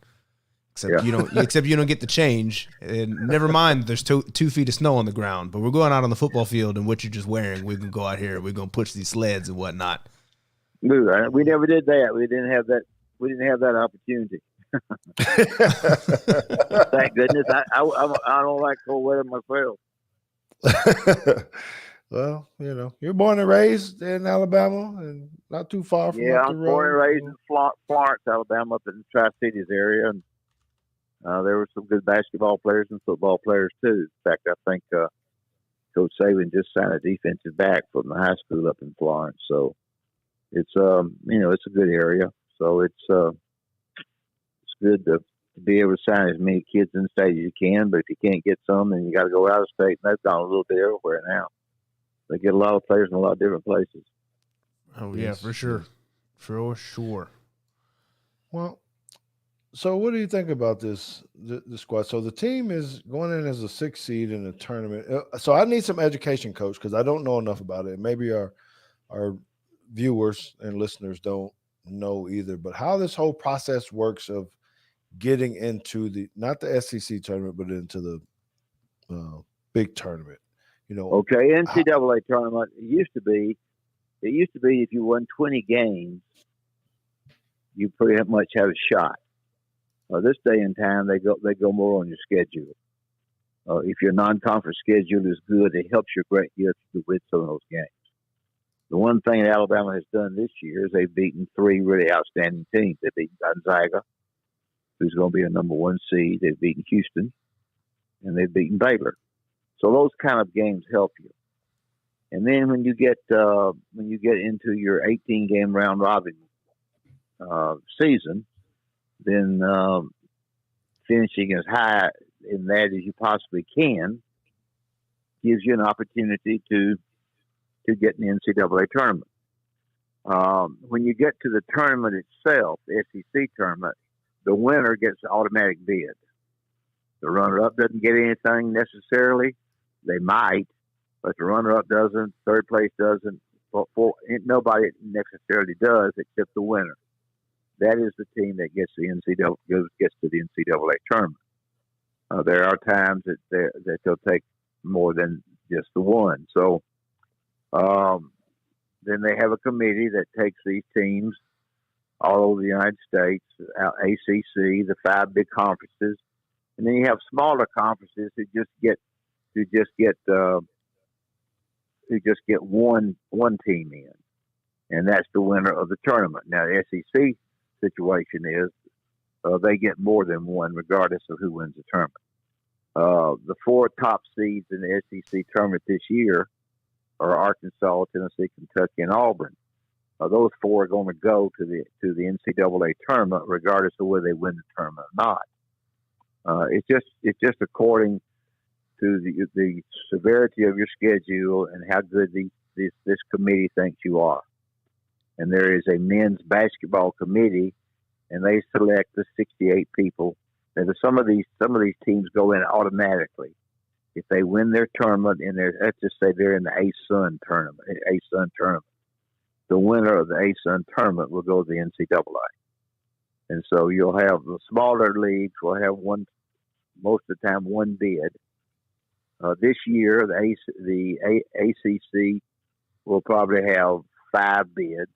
B: except you don't get the change, and never mind there's 2 feet of snow on the ground, but we're going out on the football field and what you're just wearing, we can go out here, we're gonna push these sleds and whatnot.
C: We never did that. We didn't have that opportunity. Thank goodness. I don't like cold weather myself.
A: Well, you're born and raised in Alabama and not too far from up the road.
C: I'm born and raised in Florence, Alabama, up in the Tri-Cities area, and there were some good basketball players and football players too. In fact, I think Coach Saban just signed a defensive back from the high school up in Florence, so it's it's a good area. So it's good to be able to sign as many kids in the state as you can, but if you can't get some, then you got to go out of state, and that's gone a little bit everywhere now. They get a lot of players in a lot of different places.
B: Oh, yeah, for sure. For sure.
A: Well, so what do you think about the squad? So the team is going in as a 6th seed in the tournament. So I need some education, Coach, because I don't know enough about it. Maybe our viewers and listeners don't know either. But how this whole process works of getting into not the SEC tournament, but into the big tournament.
C: Okay, NCAA tournament. It used to be if you won 20 games, you pretty much have a shot. This day and time, they go more on your schedule. If your non-conference schedule is good, it helps you to win some of those games. The one thing that Alabama has done this year is they've beaten 3 really outstanding teams. They've beaten Gonzaga, who's going to be a number 1 seed. They've beaten Houston, and they've beaten Baylor. So those kind of games help you. And then when you get into your 18-game round robin season, then finishing as high in that as you possibly can gives you an opportunity to get in the NCAA tournament. When you get to the tournament itself, the SEC tournament, the winner gets an automatic bid. The runner-up doesn't get anything necessarily. They might, but the runner-up doesn't. Third place doesn't. Nobody necessarily does except the winner. That is the team that gets to the NCAA tournament. There are times that they'll take more than just the one. So then they have a committee that takes these teams all over the United States, ACC, the 5 big conferences, and then you have smaller conferences who just get one team in, and that's the winner of the tournament. Now the SEC situation is they get more than one regardless of who wins the tournament. The 4 top seeds in the SEC tournament this year are Arkansas, Tennessee, Kentucky, and Auburn. Those 4 are going to go to the NCAA tournament regardless of whether they win the tournament or not. It's just according to the severity of your schedule and how good this committee thinks you are. And there is a men's basketball committee, and they select the 68 people. And some of these teams go in automatically if they win their tournament. And let's just say they're in the ASUN tournament. The winner of the ASUN tournament will go to the NCAA. And so you'll have the smaller leagues will have most of the time one bid. This year, the ACC will probably have 5 bids.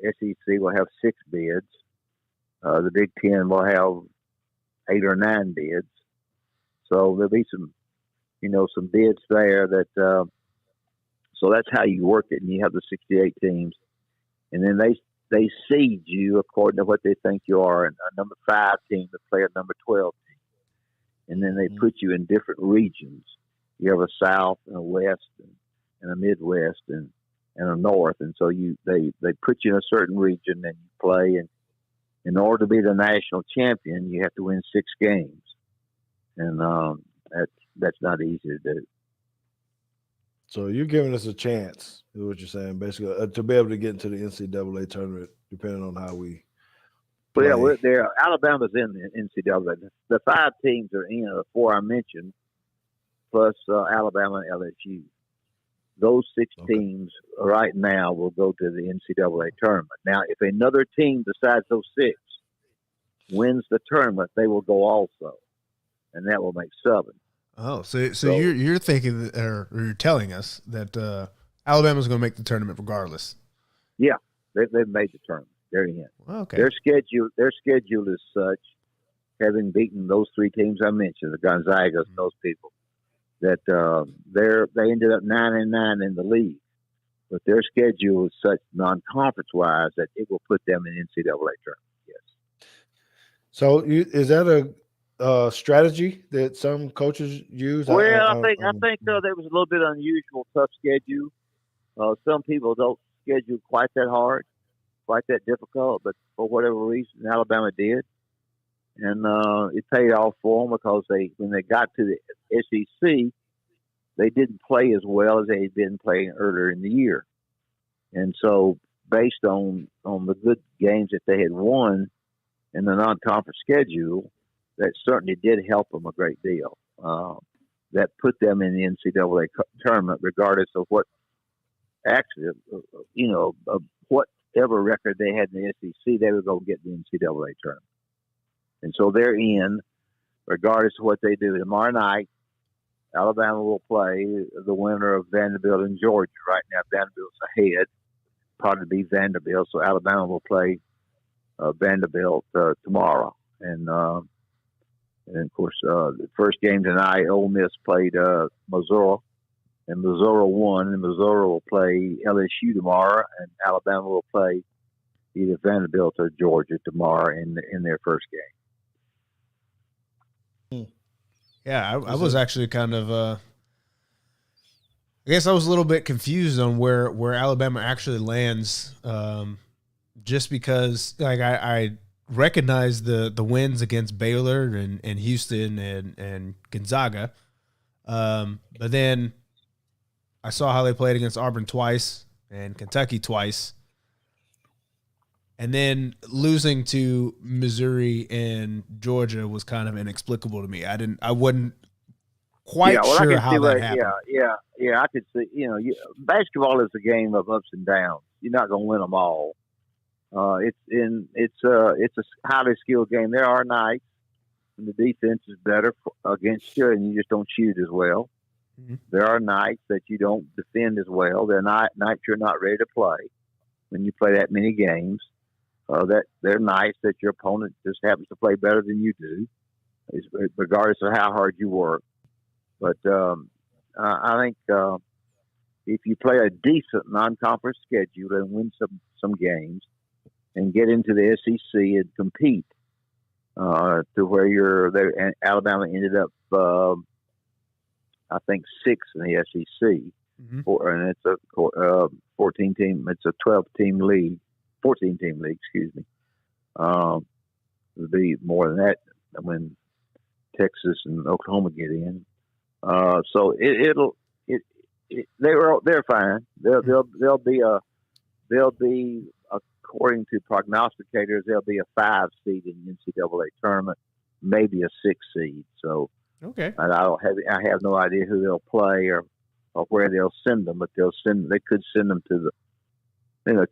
C: SEC will have 6 bids. The Big Ten will have 8 or 9 bids. So there'll be some, some bids there that. So that's how you work it, and you have the 68 teams, and then they seed you according to what they think you are, and a number 5 team to play a number 12 team, and then they put you in different regions. You have a South and a West and a Midwest and a North, and so they put you in a certain region and you play, and in order to be the national champion, you have to win 6 games, and that's not easy to do.
A: So you're giving us a chance, is what you're saying, basically, to be able to get into the NCAA tournament, depending on how we play.
C: Well, yeah, there. Alabama's in the NCAA. The 5 teams are in, the 4 I mentioned, plus Alabama and LSU. Those 6 teams right now will go to the NCAA tournament. Now, if another team besides those 6 wins the tournament, they will go also, and that will make 7.
D: Oh, so you're thinking that, or you're telling us that Alabama's going to make the tournament regardless?
C: Yeah, they've made the tournament. They're in.
D: Okay.
C: Their schedule is such, having beaten those 3 teams I mentioned, the Gonzagas and those people, that they ended up 9-9 in the league, but their schedule is such non-conference wise that it will put them in NCAA tournament. Yes.
A: So is that a strategy that some coaches use?
C: Well, I think there was a little bit unusual, tough schedule. Some people don't schedule quite that hard, quite that difficult, but for whatever reason, Alabama did, and it paid off for them because when they got to the SEC, they didn't play as well as they had been playing earlier in the year, and so based on the good games that they had won in the non-conference schedule, that certainly did help them a great deal. That put them in the NCAA tournament, regardless of what, actually, whatever record they had in the SEC, they would go get the NCAA tournament. And so they're in, regardless of what they do. Tomorrow night, Alabama will play the winner of Vanderbilt and Georgia. Right now, Vanderbilt's ahead, probably be Vanderbilt. So Alabama will play Vanderbilt tomorrow. And of course, the first game tonight, Ole Miss played Missouri, and Missouri won. And Missouri will play LSU tomorrow, and Alabama will play either Vanderbilt or Georgia tomorrow in their first game.
D: Yeah, I was actually kind of. I guess I was a little bit confused on where Alabama actually lands, just because I recognize the wins against Baylor and Houston and Gonzaga, but then I saw how they played against Auburn twice and Kentucky twice, and then losing to Missouri and Georgia was kind of inexplicable to me. I wasn't quite sure how that happened.
C: Yeah, I could see. Basketball is a game of ups and downs. You're not going to win them all. It's a highly skilled game. There are nights when the defense is better against you, and you just don't shoot as well. Mm-hmm. There are nights that you don't defend as well. There are nights you're not ready to play when you play that many games. That there are nights that your opponent just happens to play better than you do, regardless of how hard you work. But I think if you play a decent non-conference schedule and win some games and get into the SEC and compete to where you're there, and Alabama ended up, I think, 6th in the SEC, and it's a 14-team, it's a 12-team league, 14-team league, excuse me. It'll be more than that when Texas and Oklahoma get in. So they're fine. They'll be according to prognosticators, they'll be a 5 seed in the NCAA tournament, maybe a 6 seed. So
D: okay,
C: and I have no idea who they'll play or where they'll send them, but they could send them to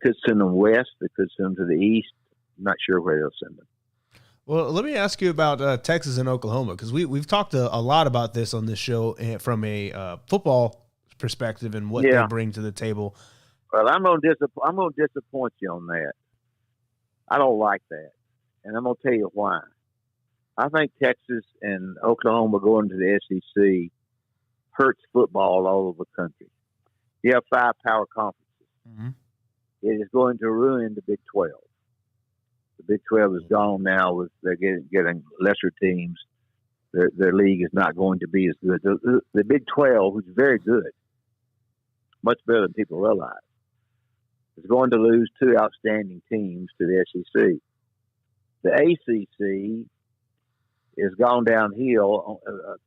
C: could send them west, they could send them to the east. I'm not sure where they'll send them.
D: Well, let me ask you about Texas and Oklahoma, because we've talked a lot about this on this show from a football perspective and what they bring to the table.
C: Well, I'm gonna disappoint you on that. I don't like that, and I'm gonna tell you why. I think Texas and Oklahoma going to the SEC hurts football all over the country. You have 5 power conferences.
D: Mm-hmm.
C: It is going to ruin the Big 12. The Big 12 is gone now. They're getting lesser teams. Their league is not going to be as good. The Big 12, who's very good, much better than people realize, is going to lose 2 outstanding teams to the SEC. The ACC has gone downhill.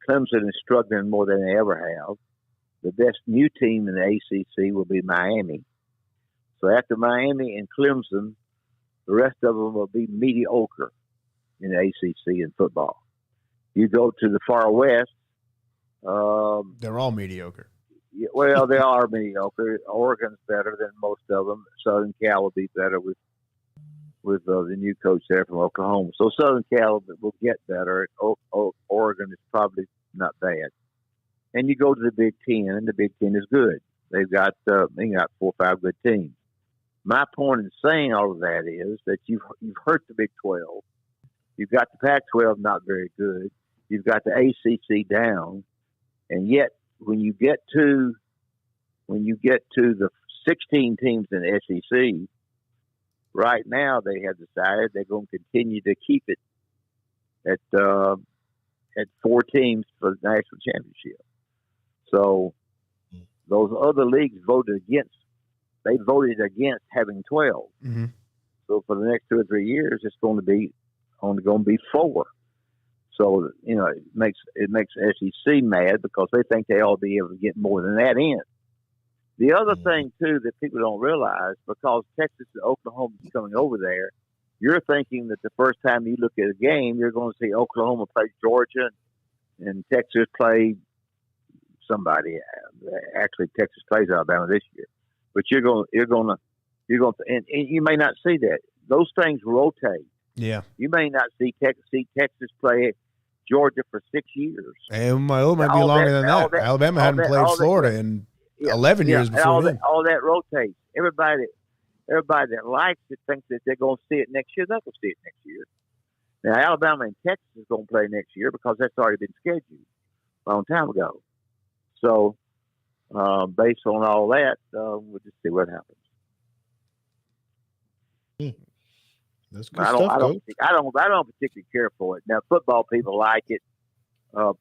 C: Clemson is struggling more than they ever have. The best new team in the ACC will be Miami. So after Miami and Clemson, the rest of them will be mediocre in the ACC in football. You go to the far west.
D: They're all mediocre.
C: Well, they are mediocre. Oregon's better than most of them. Southern Cal will be better with the new coach there from Oklahoma. So Southern Cal will get better. Oregon is probably not bad. And you go to the Big Ten, and the Big Ten is good. They've got 4 or 5 good teams. My point in saying all of that is that you've hurt the Big 12. You've got the Pac-12 not very good. You've got the ACC down, and yet when you get to the 16 teams in the SEC, right now they have decided they're going to continue to keep it at 4 teams for the national championship. So those other leagues voted against having 12.
D: Mm-hmm.
C: So for the next 2 or 3 years, it's going to be only going to be 4. So it makes SEC mad because they think they ought to be able to get more than that in. The other thing too that people don't realize, because Texas and Oklahoma is coming over there, you're thinking that the first time you look at a game, you're going to see Oklahoma play Georgia and Texas play somebody. Actually, Texas plays Alabama this year, but you're going to, and you may not see that. Those things rotate.
D: Yeah,
C: you may not see Texas play Georgia for 6 years.
D: And it might be longer than that. Alabama hadn't played Florida in 11 years before then.
C: All that rotates. Everybody that likes it thinks that they're going to see it next year. They're going to see it next year. Now, Alabama and Texas is going to play next year because that's already been scheduled a long time ago. So, based on all that, we'll just see what happens.
A: That's good stuff, Coach.
C: I don't particularly care for it. Now, football people like it.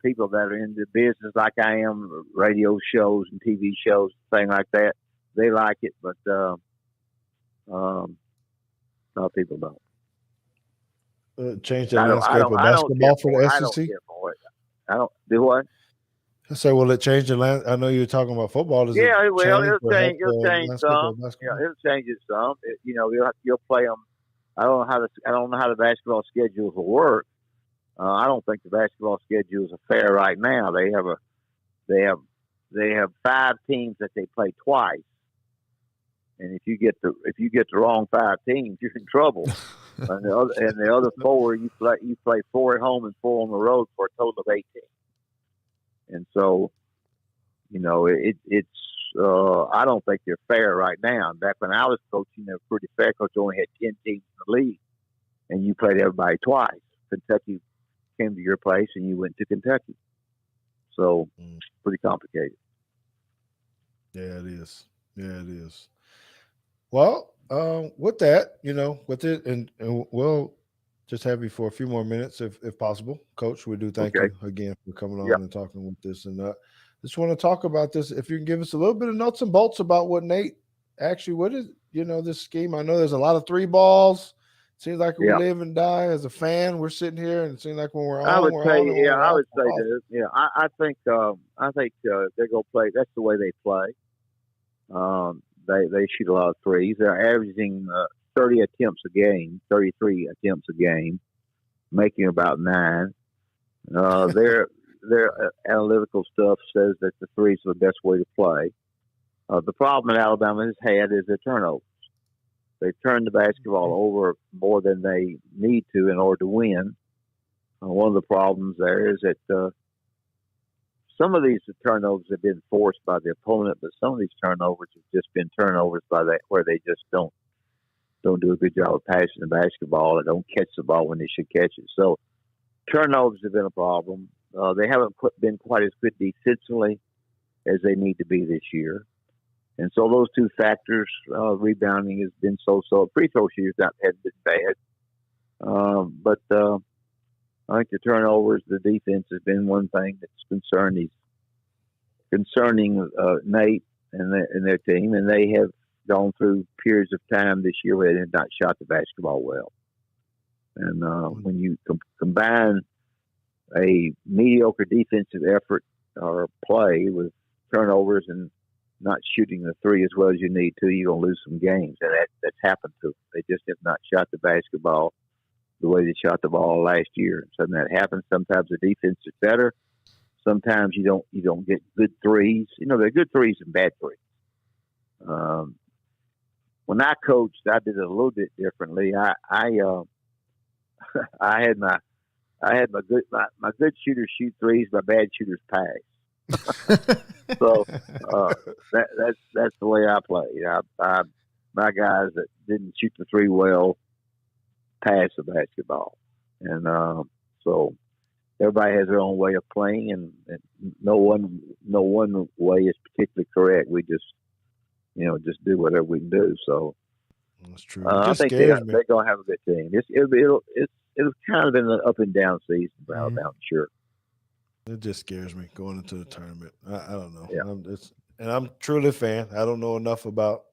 C: People that are in the business like I am, radio shows and TV shows, things like that, they like it, but a lot of people don't.
A: Change the landscape of basketball for the SEC?
C: I don't care for it. I don't do what?
A: I say, will it change the land? I know you're talking about football.
C: It'll change some. It'll change it some. You'll play them. I don't know how the basketball schedules will work. I don't think the basketball schedules are fair right now. They have 5 teams that they play twice, and if you get the wrong 5 teams, you're in trouble. and the other 4 you play 4 at home and 4 on the road for a total of 18. And so, it's I don't think they're fair right now. Back when I was coaching, they were pretty fair because you only had 10 teams in the league, and you played everybody twice. Kentucky came to your place, and you went to Kentucky. So, pretty complicated.
A: Yeah, it is. Well, with that, with it, and we'll just have you for a few more minutes, if possible. Coach, we do thank you again for coming on and talking with this. And just want to talk about this. If you can give us a little bit of nuts and bolts about what Nate actually, what is, this scheme. I know there's a lot of 3 balls. Seems like we live and die. As a fan, we're sitting here, and it seems like when we're on,
C: I would say
A: this.
C: Yeah, I think they're gonna play. That's the way they play. They shoot a lot of threes. They're averaging 30 attempts a game, 33 attempts a game, making about 9. Their analytical stuff says that the threes are the best way to play. The problem that Alabama has had is their turnovers. They turn the basketball over more than they need to in order to win. One of the problems there is that some of these turnovers have been forced by the opponent, but some of these turnovers have just been turnovers where they just don't do a good job of passing the basketball and don't catch the ball when they should catch it. So Turnovers have been a problem. They haven't been quite as good defensively as they need to be this year. And so those two factors, rebounding has been so-so. Free throw shooters hadn't been bad. But I think the turnovers, the defense has been one thing that's concerning Nate and their team. And they have gone through periods of time this year where they have not shot the basketball well. And when you combine a mediocre defensive effort or play with turnovers and not shooting the three as well as you need to, you're going to lose some games. And that's happened to them. They just have not shot the basketball the way they shot the ball last year. So that happens. Sometimes the defense is better. Sometimes you don't get good threes. There are good threes and bad threes. When I coached, I did it a little bit differently. I had my good shooters shoot threes, my bad shooters pass. So that's the way I played. My guys that didn't shoot the three well pass the basketball, and so everybody has their own way of playing, and no one way is particularly correct. We just do whatever we can do. So
A: that's true.
C: I think they're going to have a good team. It's kind of been an up and down season for Alabama, sure.
A: It just scares me going into the tournament. I don't know.
C: Yeah.
A: I'm truly a fan. I don't know enough about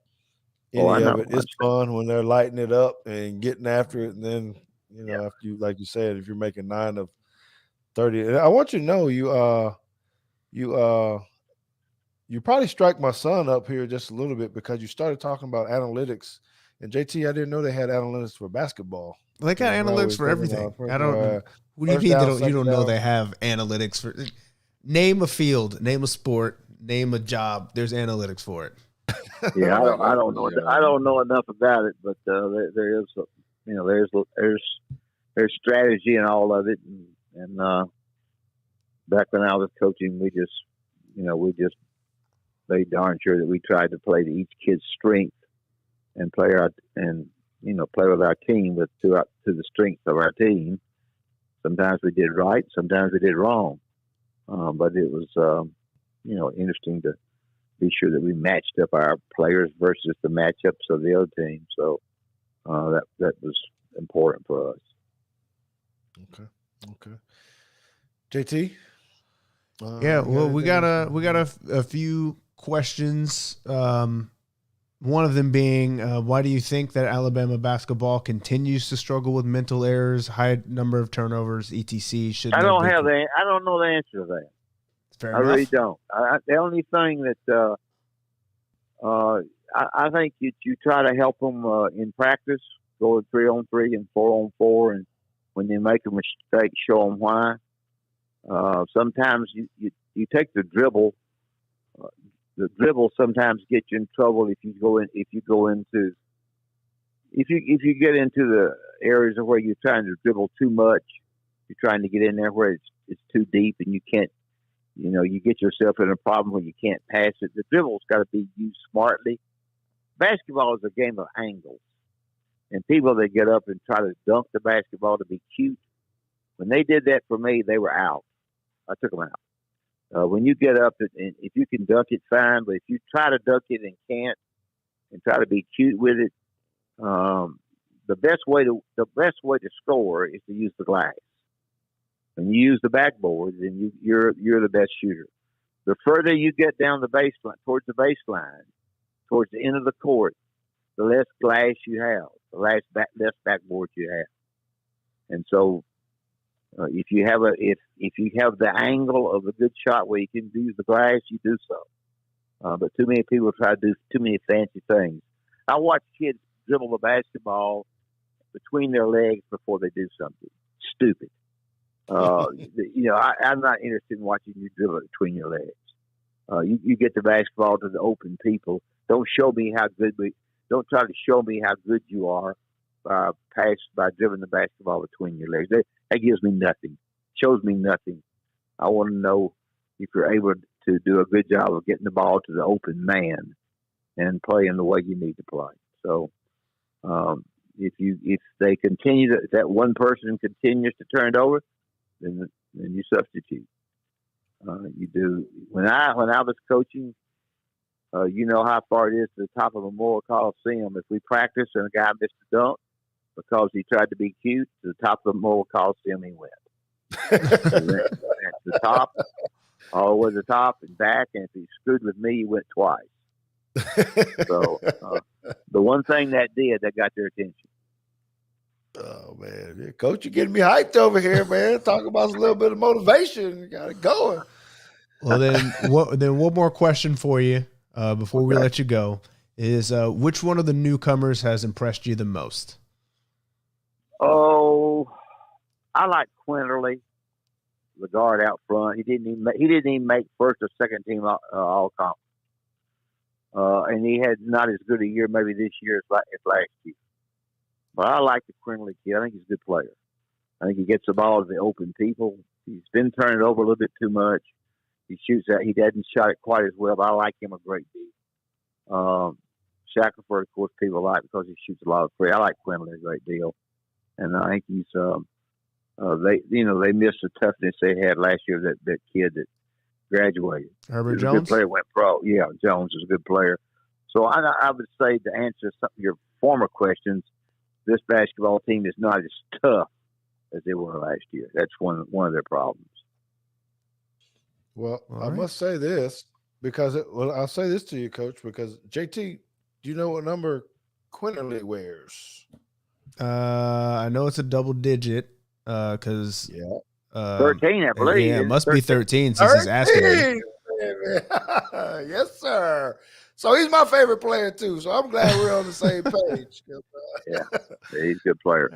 A: any of it. It's fun when they're lighting it up and getting after it. And then, after you, like you said, if you're making 9 of 30, and I want you to know you probably strike my son up here just a little bit because you started talking about analytics. And JT, I didn't know they had analytics for basketball.
D: Well, they got analytics for everything. I don't. What do you mean you don't know they have analytics for? Name a field, name a sport, name a job. There's analytics for it.
C: Yeah, I don't know. I don't know enough about it, but there is, there's strategy in all of it. And back when I was coaching, we just made darn sure that we tried to play to each kid's strength and play with our team to the strengths of our team. Sometimes we did right, sometimes we did wrong. But it was, interesting to be sure that we matched up our players versus the matchups of the other team. So that was important for us.
A: Okay. JT?
D: We got a few questions. One of them being, why do you think that Alabama basketball continues to struggle with mental errors, high number of turnovers, etc.?
C: I don't know the answer to that.
D: Fair
C: I
D: enough.
C: really don't. The only thing that I think you try to help them in practice, going 3-on-3 and 4-on-4, and when they make a mistake, show them why. Sometimes you take the dribble. The dribble sometimes gets you in trouble if you get into the areas of where you're trying to dribble too much. You're trying to get in there where it's too deep and you can't. You get yourself in a problem when you can't pass it. The dribble's got to be used smartly. Basketball is a game of angles, and people that get up and try to dunk the basketball to be cute. When they did that for me, they were out. I took them out. When you get up and if you can dunk it, fine. But if you try to dunk it and can't, and try to be cute with it, the best way to score is to use the glass. When you use the backboard, then you're the best shooter. The further you get down the baseline, towards the end of the court, the less glass you have, the less backboard you have. And so, if you have the angle of a good shot where you can use the glass, you do so. But too many people try to do too many fancy things. I watch kids dribble the basketball between their legs before they do something stupid. I'm not interested in watching you dribble it between your legs. You get the basketball to the open people. Don't try to show me how good you are by dribbling the basketball between your legs. That gives me nothing. Shows me nothing. I want to know if you're able to do a good job of getting the ball to the open man and playing the way you need to play. So, if they continue that one person continues to turn it over, then you substitute. You do. When I was coaching, you know how far it is to the top of Memorial Coliseum. If we practice and a guy missed a dunk because he tried to be cute, to the top of the Memorial Coliseum he went. He went to the top, all the way to the top and back, and if he screwed with me, he went twice. So the one thing that got their attention.
A: Oh man, yeah, Coach, you're getting me hyped over here, man. Talk about a little bit of motivation. You got it going.
D: Well, then one more question for you before we let you go is which one of the newcomers has impressed you the most?
C: Oh, I like Quinterly, the guard out front. He didn't even make first or second team all conference, and he had not as good a year maybe this year as last year. But I like the Quinterly kid. I think he's a good player. I think he gets the ball to the open people. He's been turning it over a little bit too much. He shoots that. He doesn't shot it quite as well, but I like him a great deal. Shackelford, of course, people like because he shoots a lot of free. I like Quinterly a great deal, and I think he's. They missed the toughness they had last year. That kid that graduated,
D: Herbert
C: Jones, a good player, went pro. Yeah, Jones is a good player. So I would say to answer some of your former questions, this basketball team is not as tough as they were last year. That's one of their problems.
A: Well, I must say this because I'll say this to you, Coach, because JT, do you know what number Quinterly wears?
D: I know it's a double digit because
C: 13, I believe.
D: Yeah, it must be 13 since he's asking me.
A: Yes, sir. So he's my favorite player too. So I'm glad we're on the same page.
C: Yeah, he's a good player.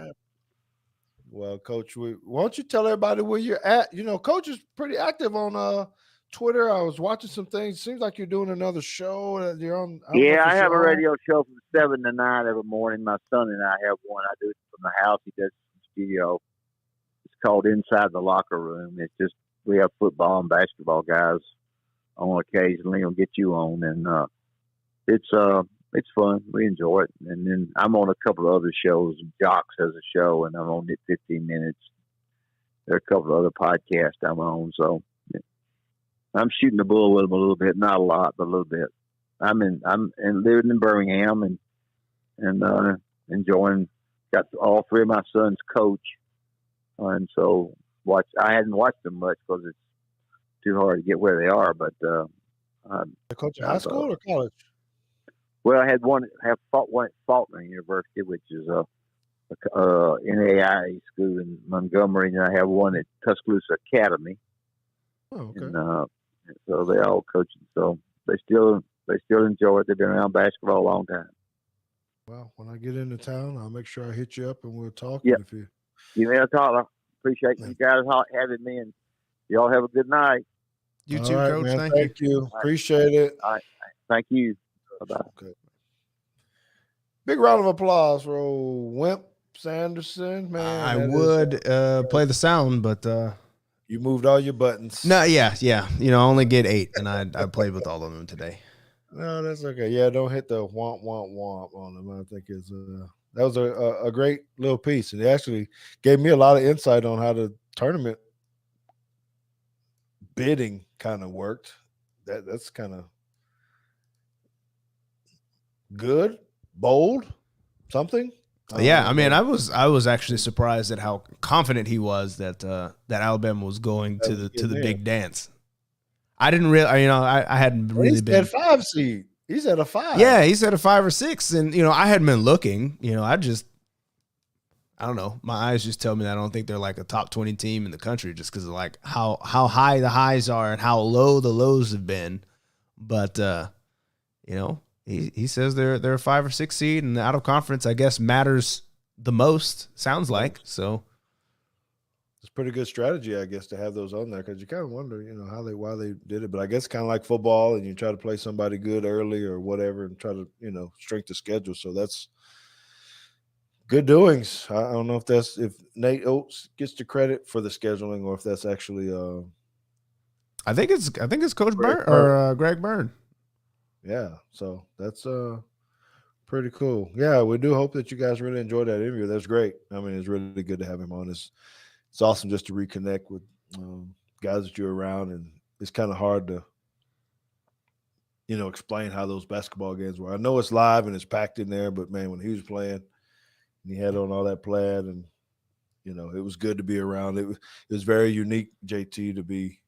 A: Well, Coach, why don't you tell everybody where you're at? You know, Coach is pretty active on Twitter. I was watching some things. Seems like you're doing another show that you're on.
C: I have a radio show from 7 to 9 every morning. My son and I have one. I do it from the house. He does it from the studio. It's called Inside the Locker Room. It's just we have football and basketball guys on occasionally. We'll get you on, and it's fun. We enjoy it. And then I'm on a couple of other shows. Jocks has a show, and I'm on it 15 minutes. There are a couple of other podcasts I'm on. So I'm shooting the bull with them a little bit, not a lot, but a little bit. I'm living in Birmingham and enjoying. Got all three of my sons coach, and so I hadn't watched them much because it's too hard to get where they are. But
A: coach in high school or college?
C: Well, I had one at Faulkner University, which is a NAIA school in Montgomery, and I have one at Tuscaloosa Academy.
A: Oh, okay.
C: And so they all coaching. So they still enjoy it. They've been around basketball a long time.
A: Well, when I get into town, I'll make sure I hit you up and we'll talk.
C: Yeah.
A: You
C: may talk. I appreciate you guys having me, and y'all have a good night.
D: You too, Coach.
A: Man, thank you. Appreciate it.
C: All right. Thank you. Bye-bye.
A: Okay. Big round of applause for old Wimp Sanderson, man.
D: I would play the sound, but
A: you moved all your buttons.
D: No, yeah. You know, I only get 8, and I played with all of them today.
A: No, that's okay. Yeah, don't hit the womp womp womp on them. I think that was a great little piece, and it actually gave me a lot of insight on how the tournament bidding kind of worked. That's kind of good, bold, something.
B: Yeah, I mean, I was actually surprised at how confident he was that Alabama was going to the big dance. I didn't really, I hadn't really been.
A: He's at 5 seed. He's at a 5.
B: Yeah, he's at a 5 or 6, and I hadn't been looking. I don't know. My eyes just tell me that I don't think they're like a top 20 team in the country just because of like how high the highs are and how low the lows have been. But he says they're a 5 or 6 seed, and out of conference, I guess, matters the most. Sounds like so.
A: It's pretty good strategy, I guess, to have those on there because you kind of wonder, why they did it. But I guess kind of like football, and you try to play somebody good early or whatever, and try to strength the schedule. So that's good doings. I don't know if Nate Oates gets the credit for the scheduling or if that's actually.
B: I think it's Coach Byrne or Greg Byrne.
A: Yeah, so that's pretty cool. Yeah, we do hope that you guys really enjoyed that interview. That's great. I mean, it's really good to have him on. It's it's awesome just to reconnect with guys that you're around, and it's kind of hard to explain how those basketball games were. I know it's live and it's packed in there, but man, when he was playing and he had on all that plaid, and it was good to be around. It was very unique, JT, to be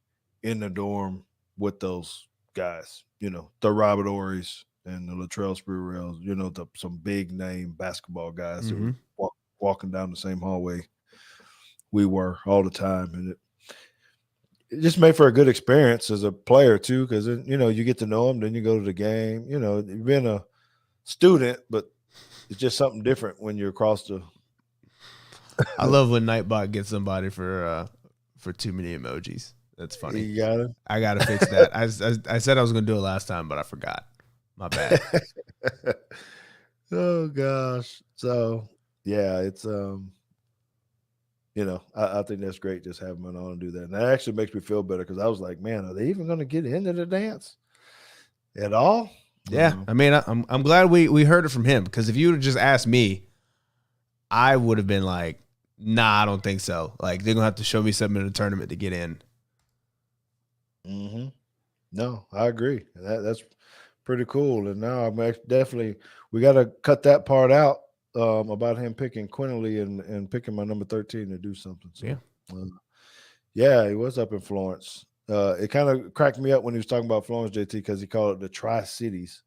A: in the dorm with those guys. The Robert Ory's and the Latrell Sprewells. Some big name basketball guys that were walking down the same hallway we were all the time, and it just made for a good experience as a player too, because you get to know them, then you go to the game. You've been a student, but it's just something different when you're across the.
B: I love when Nightbot gets somebody for too many emojis. That's funny.
A: You got it.
B: I gotta fix that. I said I was gonna do it last time, but I forgot. My bad.
A: Oh gosh. So yeah, it's I think that's great just having them on and do that. And that actually makes me feel better, because I was like, man, are they even going to get into the dance at all?
B: Yeah. I mean, I'm glad we heard it from him, because if you would have just asked me, I would have been like, nah, I don't think so. Like, they're going to have to show me something in the tournament to get in.
A: Mm-hmm. No, I agree. That's pretty cool. And now I'm definitely, we got to cut that part out. About him picking Quinterly and picking my number 13 to do something. So, yeah, he was up in Florence. It kind of cracked me up when he was talking about Florence, JT, because he called it the Tri-Cities.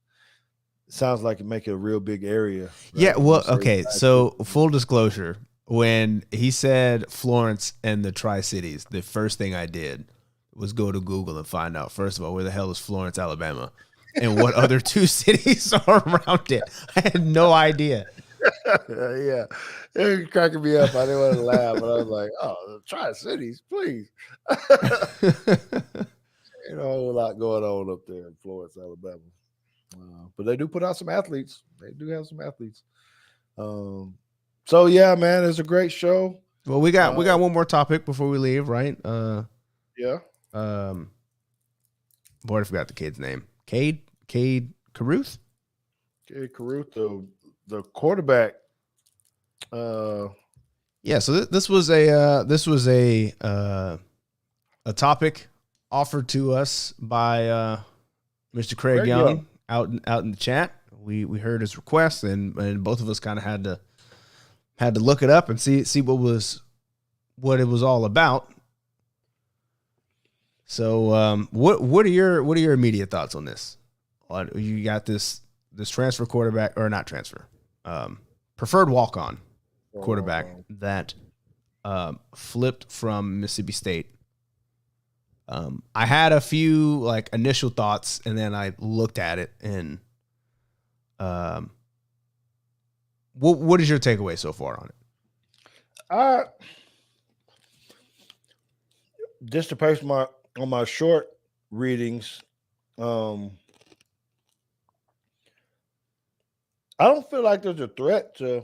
A: It sounds like it make it a real big area. Right?
B: Yeah, well, okay, so full disclosure, when he said Florence and the Tri-Cities, the first thing I did was go to Google and find out, first of all, where the hell is Florence, Alabama, and what other two cities are around it. I had no idea.
A: Yeah, it was cracking me up. I didn't want to laugh, but I was like, "Oh, the Tri-Cities, please." A whole lot going on up there in Florence, Alabama. But they do put out some athletes. They do have some athletes. So yeah, man, it's a great show.
B: Well, we got one more topic before we leave, right?
A: Yeah.
B: Boy, I forgot the kid's name. Cade Caruth.
A: Cade Caruth, the quarterback.
B: Yeah, so this was a topic offered to us by Mr. Craig Young out in the chat. We heard his request, and both of us kind of had to look it up and see what it was all about. So what are your immediate thoughts on this? You got this transfer quarterback, or not transfer, preferred walk-on quarterback that flipped from Mississippi State. I had a few initial thoughts, and then I looked at it, and what is your takeaway so far on it?
A: Just to post on my short readings, I don't feel like there's a threat to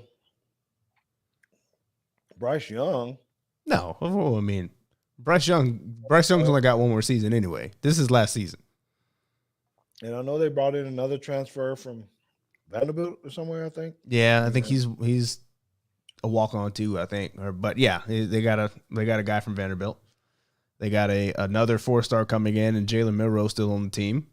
A: Bryce Young.
B: No, I mean, Bryce Young's only got one more season anyway. This is last season.
A: And I know they brought in another transfer from Vanderbilt or somewhere, I think.
B: Yeah, I think he's a walk-on too, I think. But yeah, they got a guy from Vanderbilt. They got another 4-star coming in, and Jalen Milroe still on the team.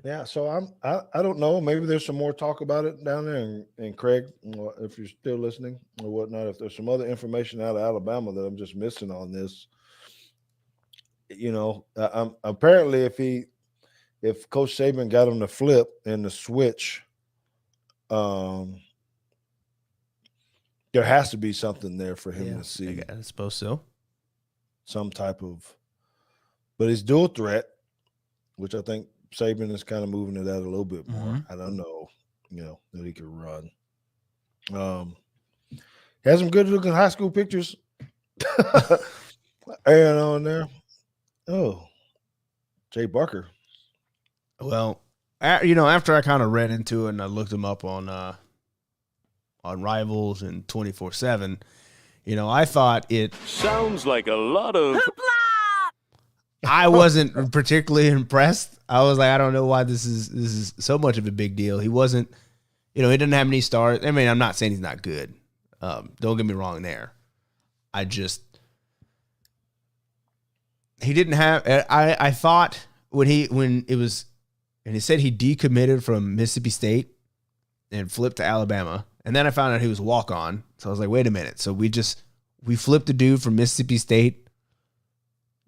A: Yeah, so I don't know. Maybe there's some more talk about it down there, and Craig, if you're still listening or whatnot, if there's some other information out of Alabama that I'm just missing on this, apparently if Coach Saban got him to flip and the switch, there has to be something there for him to see.
B: I suppose so.
A: Some type of, but it's dual threat, which I think Saban is kind of moving it out a little bit more.
B: Mm-hmm.
A: I don't know, that he could run. Has some good looking high school pictures. And on there. Oh, Jay Barker.
B: Well, after I kind of read into it and I looked him up on Rivals and 24/7, I thought it
E: sounds like a lot of.
B: I wasn't particularly impressed. I was like, I don't know why this is so much of a big deal. He wasn't, he didn't have any stars. I mean, I'm not saying he's not good. Don't get me wrong there. he didn't have. I thought when he said he decommitted from Mississippi State and flipped to Alabama, and then I found out he was walk on. So I was like, wait a minute. So we flipped a dude from Mississippi State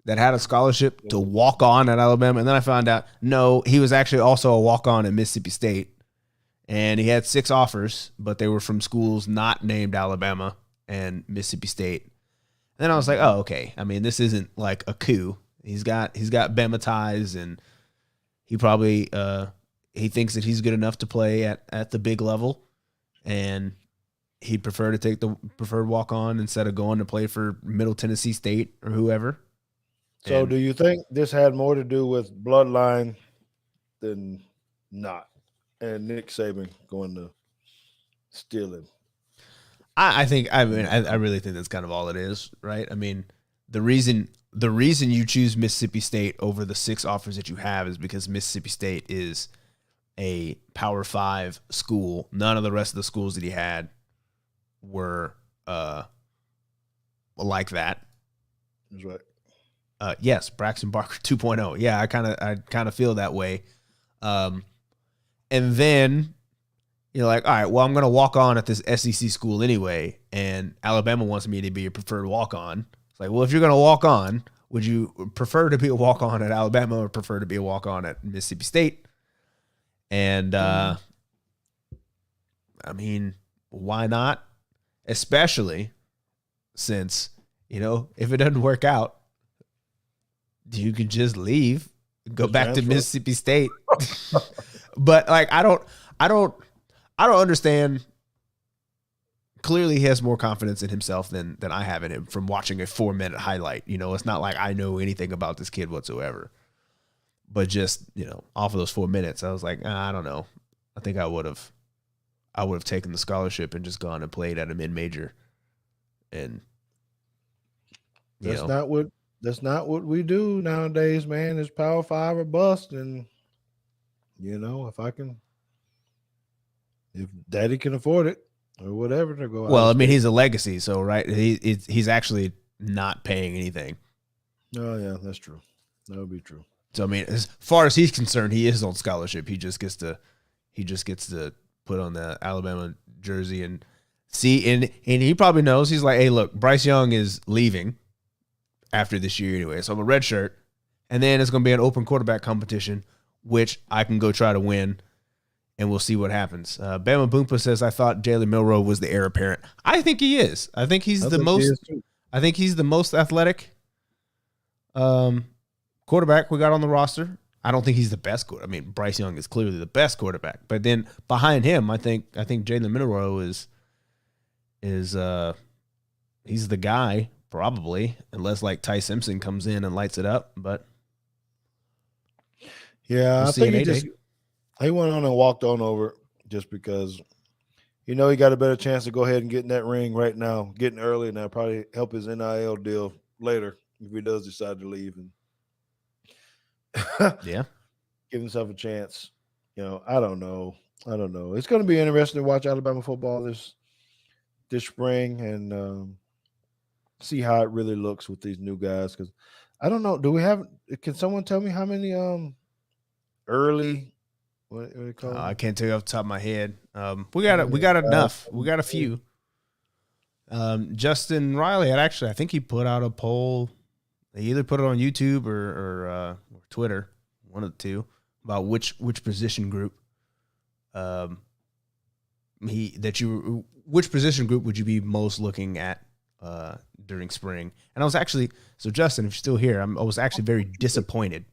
B: that had a scholarship to walk on at Alabama, and then I found out no, he was actually also a walk on at Mississippi State, and he had 6 offers, but they were from schools not named Alabama and Mississippi State. And then I was like, oh, okay. I mean, this isn't like a coup. He's got Bama ties, and he probably he thinks that he's good enough to play at the big level, and he'd prefer to take the preferred walk on instead of going to play for Middle Tennessee State or whoever.
A: So, do you think this had more to do with bloodline than not, and Nick Saban going to steal him?
B: I really think that's kind of all it is, right? I mean, the reason you choose Mississippi State over the 6 offers that you have is because Mississippi State is a Power 5 school. None of the rest of the schools that he had were like that.
A: That's right.
B: Yes, Braxton Barker 2.0. Yeah, I kind of feel that way. And then you're like, all right, well, I'm going to walk on at this SEC school anyway, and Alabama wants me to be a preferred walk on. It's like, well, if you're going to walk on, would you prefer to be a walk on at Alabama or prefer to be a walk on at Mississippi State? And I mean, why not? Especially since, if it doesn't work out, you can just leave, go back to Mississippi State. But like, I don't understand. Clearly, he has more confidence in himself than I have in him from watching a 4-minute highlight. It's not like I know anything about this kid whatsoever. But just off of those 4 minutes, I was like, I don't know. I think I would have taken the scholarship and just gone and played at a mid-major. And
A: that's not what we do nowadays, man. It's Power 5 or bust, and if Daddy can afford it or whatever to go.
B: Well, I mean, he's a legacy, so right, he's actually not paying anything.
A: Oh yeah, that's true. That would be true.
B: So I mean, as far as he's concerned, he is on scholarship. He just gets to put on the Alabama jersey and see, and he probably knows. He's like, hey, look, Bryce Young is leaving after this year anyway, so I'm a red shirt, and then it's going to be an open quarterback competition, which I can go try to win, and we'll see what happens. Bama Boompa says, I thought Jalen Milroe was the heir apparent. I think he is. I think he's the most athletic quarterback we got on the roster. I don't think he's the best quarterback. I mean, Bryce Young is clearly the best quarterback, but then behind him, I think Jalen Milroe is he's the guy probably, unless like Ty Simpson comes in and lights it up. But
A: yeah, I think he went on and walked on over just because he got a better chance to go ahead and get in that ring right now, getting early, and that'll probably help his NIL deal later if he does decide to leave and
B: yeah,
A: give himself a chance. I don't know. It's going to be interesting to watch Alabama football this spring and see how it really looks with these new guys. Because I don't know. Can someone tell me how many early? What do you call
B: I can't tell you off the top of my head. We got enough. We got a few. Justin Riley I think he put out a poll. They either put it on YouTube or Twitter, one of the two, about which position group which position group would you be most looking at during spring? And I was actually, so Justin, if you're still here, I was actually very disappointed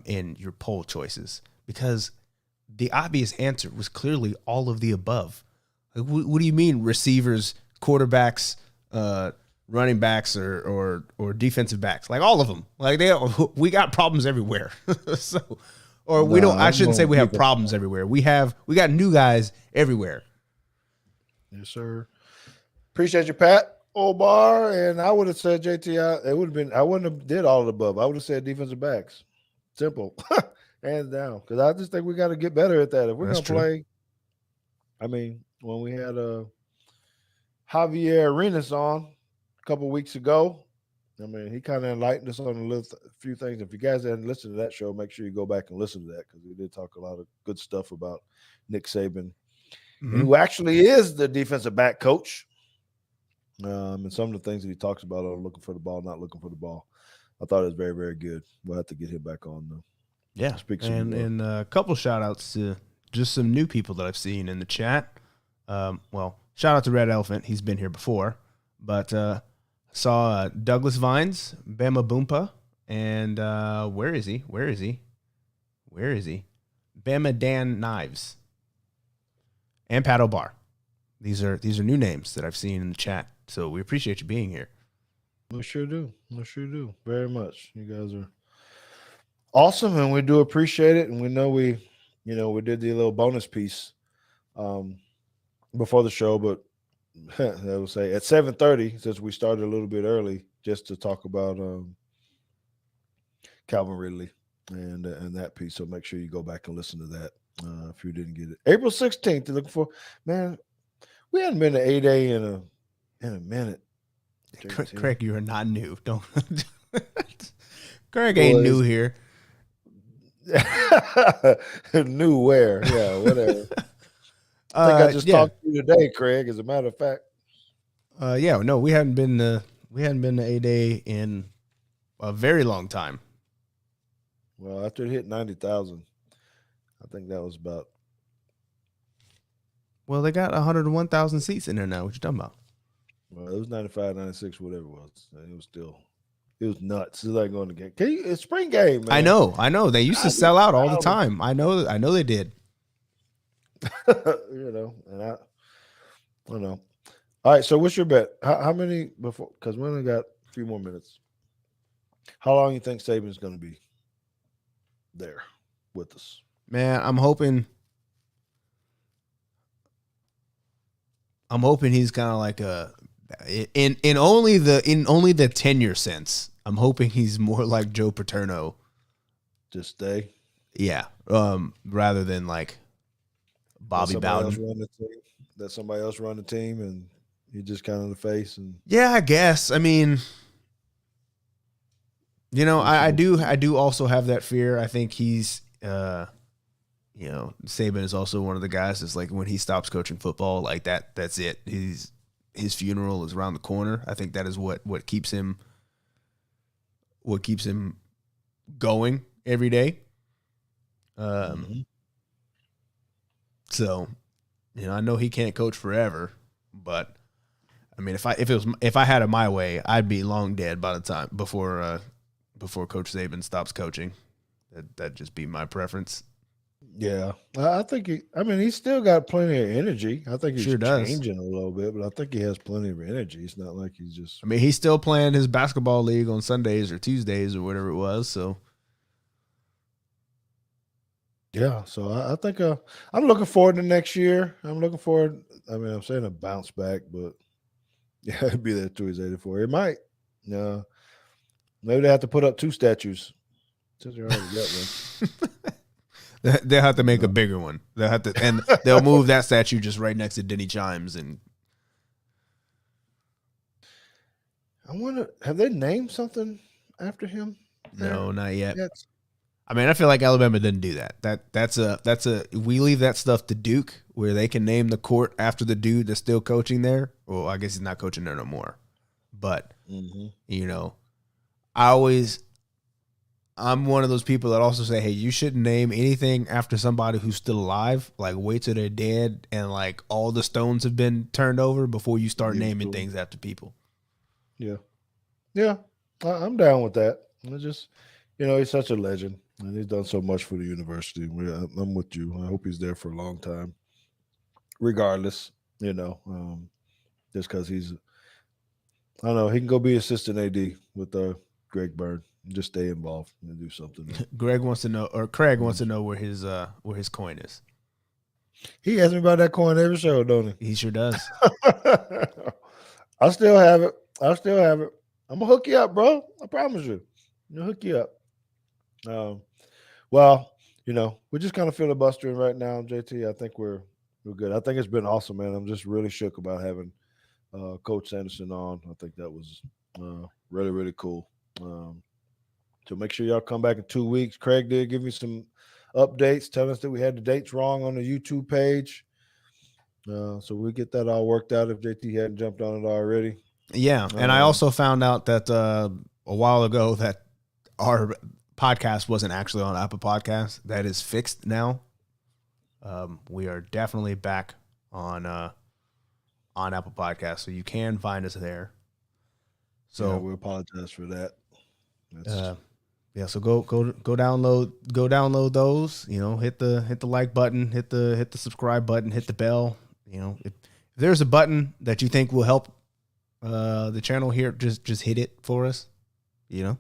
B: in your poll choices, because the obvious answer was clearly all of the above. Like, what do you mean receivers, quarterbacks, running backs, or defensive backs? Like all of them. Like we got problems everywhere. I shouldn't say we have problems everywhere. We got new guys everywhere.
A: Yes, sir. Appreciate you, Pat. Bar, and I would have said JT. It would have been. I wouldn't have did all of the above. I would have said defensive backs. Simple, hands down. Because I just think we got to get better at that. If we're going to play, I mean, when we had Javier Arenas on, couple weeks ago. I mean, he kind of enlightened us on a few things. If you guys haven't listened to that show, make sure you go back and listen to that because we did talk a lot of good stuff about Nick Saban, and
D: Mhm.
A: who actually is the defensive back coach. And some of the things that he talks about on looking for the ball, not looking for the ball. I thought it was very, very good. We'll have to get him back on though.
B: Yeah,
A: Speak some
B: and
A: more.
B: a couple shout outs to just some new people that I've seen in the chat. Well, shout out to Red Elephant. He's been here before, but saw Douglas Vines, Bama Boompa, and where is he? Where is he? Where is he? Bama Dan Knives and Paddle Bar. These are new names that I've seen in the chat. So we appreciate you being here.
A: We sure do. We sure do. Very much. You guys are awesome, and we do appreciate it. And we know we did the little bonus piece before the show, but I would say at 7:30, since we started a little bit early, just to talk about Calvin Ridley and that piece. So make sure you go back and listen to that if you didn't get it. April 16th. Looking for, man. We hadn't been to 8A in a minute.
B: Craig, you are not new. Don't. Craig ain't new here.
A: New where? Yeah, whatever. I think I just talked to you today, Craig. As a matter of fact.
B: Yeah, no, we hadn't been to 8A in a very long time.
A: Well, after it hit 90,000, I think that was about.
B: Well, they got 101,000 seats in there now. What you talking about?
A: Well, it was 95, 96, whatever it was. It was nuts. It's like going to game. It's spring game, man.
B: I know. They used to sell out all the time. I know they did.
A: And I don't know. All right, so what's your bet? How many before? Because we only got a few more minutes. How long you think Saban's going to be there with us?
B: Man, I'm hoping he's kind of like in only the tenure sense. I'm hoping he's more like Joe Paterno.
A: Just stay.
B: Yeah. Rather than like Bobby Bowden.
A: That somebody else run the team and he just kind of the face. And
B: yeah, I guess. I mean, I do also have that fear. I think he's Saban is also one of the guys that's like when he stops coaching football, like that's it. His funeral is around the corner. I think that is what keeps him going every day. So, I know he can't coach forever, but I mean, if I had it my way, I'd be long dead by the time before Coach Saban stops coaching. That'd just be my preference.
A: Yeah, I think he's still got plenty of energy. I think he's
B: sure does.
A: Changing a little bit, but I think he has plenty of energy. It's not like he's just.
B: I mean, he's still playing his basketball league on Sundays or Tuesdays or whatever it was. So.
A: Yeah, so I think I'm looking forward to next year. I'm looking forward. I mean, I'm saying a bounce back, but yeah, it'd be there till he's 84. It might. No, maybe they have to put up 2 statues since they already got one.
B: They'll have to make a bigger one. They'll move that statue just right next to Denny Chimes. And
A: I wonder, have they named something after him?
B: No, not yet. I mean, I feel like Alabama didn't do that. That's a we leave that stuff to Duke, where they can name the court after the dude that's still coaching there. Well, I guess he's not coaching there no more. But I'm one of those people that also say, hey, you shouldn't name anything after somebody who's still alive. Like, wait till they're dead and like all the stones have been turned over before you start naming things after people.
A: Yeah, I'm down with that. It's just, he's such a legend. And he's done so much for the university. I'm with you. I hope he's there for a long time. Regardless, just because he's, I don't know, he can go be assistant AD with Greg Byrne. Just stay involved and do something.
B: Craig wants to know where his coin is.
A: He asks me about that coin every show, don't he?
B: He sure does.
A: I still have it. I'm gonna hook you up, bro. I promise you. I'm gonna hook you up. Well, we're just kind of filibustering right now, JT. I think we're good. I think it's been awesome, man. I'm just really shook about having Coach Sanderson on. I think that was really, really cool. So make sure y'all come back in 2 weeks. Craig did give me some updates, telling us that we had the dates wrong on the YouTube page. So we get that all worked out if JT hadn't jumped on it already.
D: Yeah, and I also found out that a while ago that our podcast wasn't actually on Apple Podcasts. That is fixed now. We are definitely back on Apple Podcasts, so you can find us there. So
A: yeah, we apologize for that.
D: Yeah, so go download those. You know, hit the like button, hit the subscribe button, hit the bell. You know, if there's a button that you think will help the channel here, just hit it for us. You know,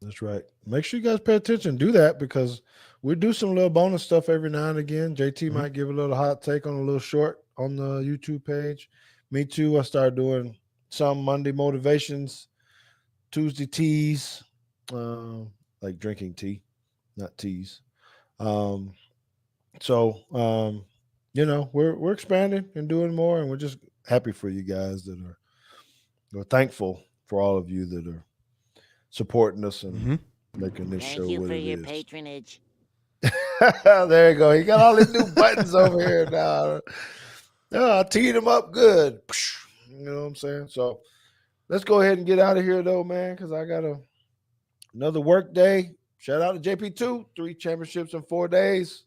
A: that's right. Make sure you guys pay attention. Do that because we do some little bonus stuff every now and again. JT might give a little hot take on a little short on the YouTube page. Me too. I started doing some Monday motivations, Tuesday teas, like drinking tea, not teas. You know, we're expanding and doing more, and we're just happy for you guys that are. We're thankful for all of you that are supporting us and making this show what it is. Thank you for your
F: patronage.
A: There you go. He got all these new buttons over here now. I teed him up good. You know what I'm saying? So let's go ahead and get out of here, though, man, because I got another work day. Shout out to JP2, 3 championships in 4 days.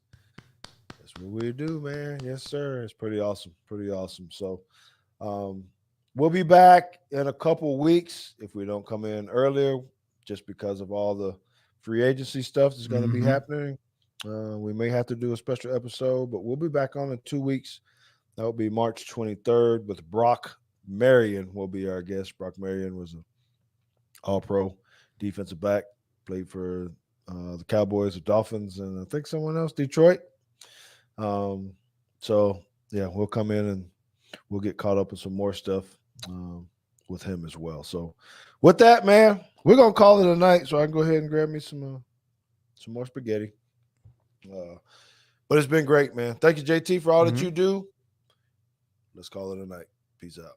A: That's what we do, man. Yes, sir. It's pretty awesome. Pretty awesome. So we'll be back in a couple weeks if we don't come in earlier, just because of all the free agency stuff that's going to be happening. We may have to do a special episode, but we'll be back on in 2 weeks. That will be March 23rd with Brock Marion will be our guest. Brock Marion was an all-pro defensive back, played for the Cowboys, the Dolphins, and I think someone else, Detroit. So, yeah, we'll come in and we'll get caught up with some more stuff with him as well. So with that, man, we're going to call it a night so I can go ahead and grab me some more spaghetti. But it's been great, man. Thank you, JT, for all that you do. Let's call it a night. Peace out.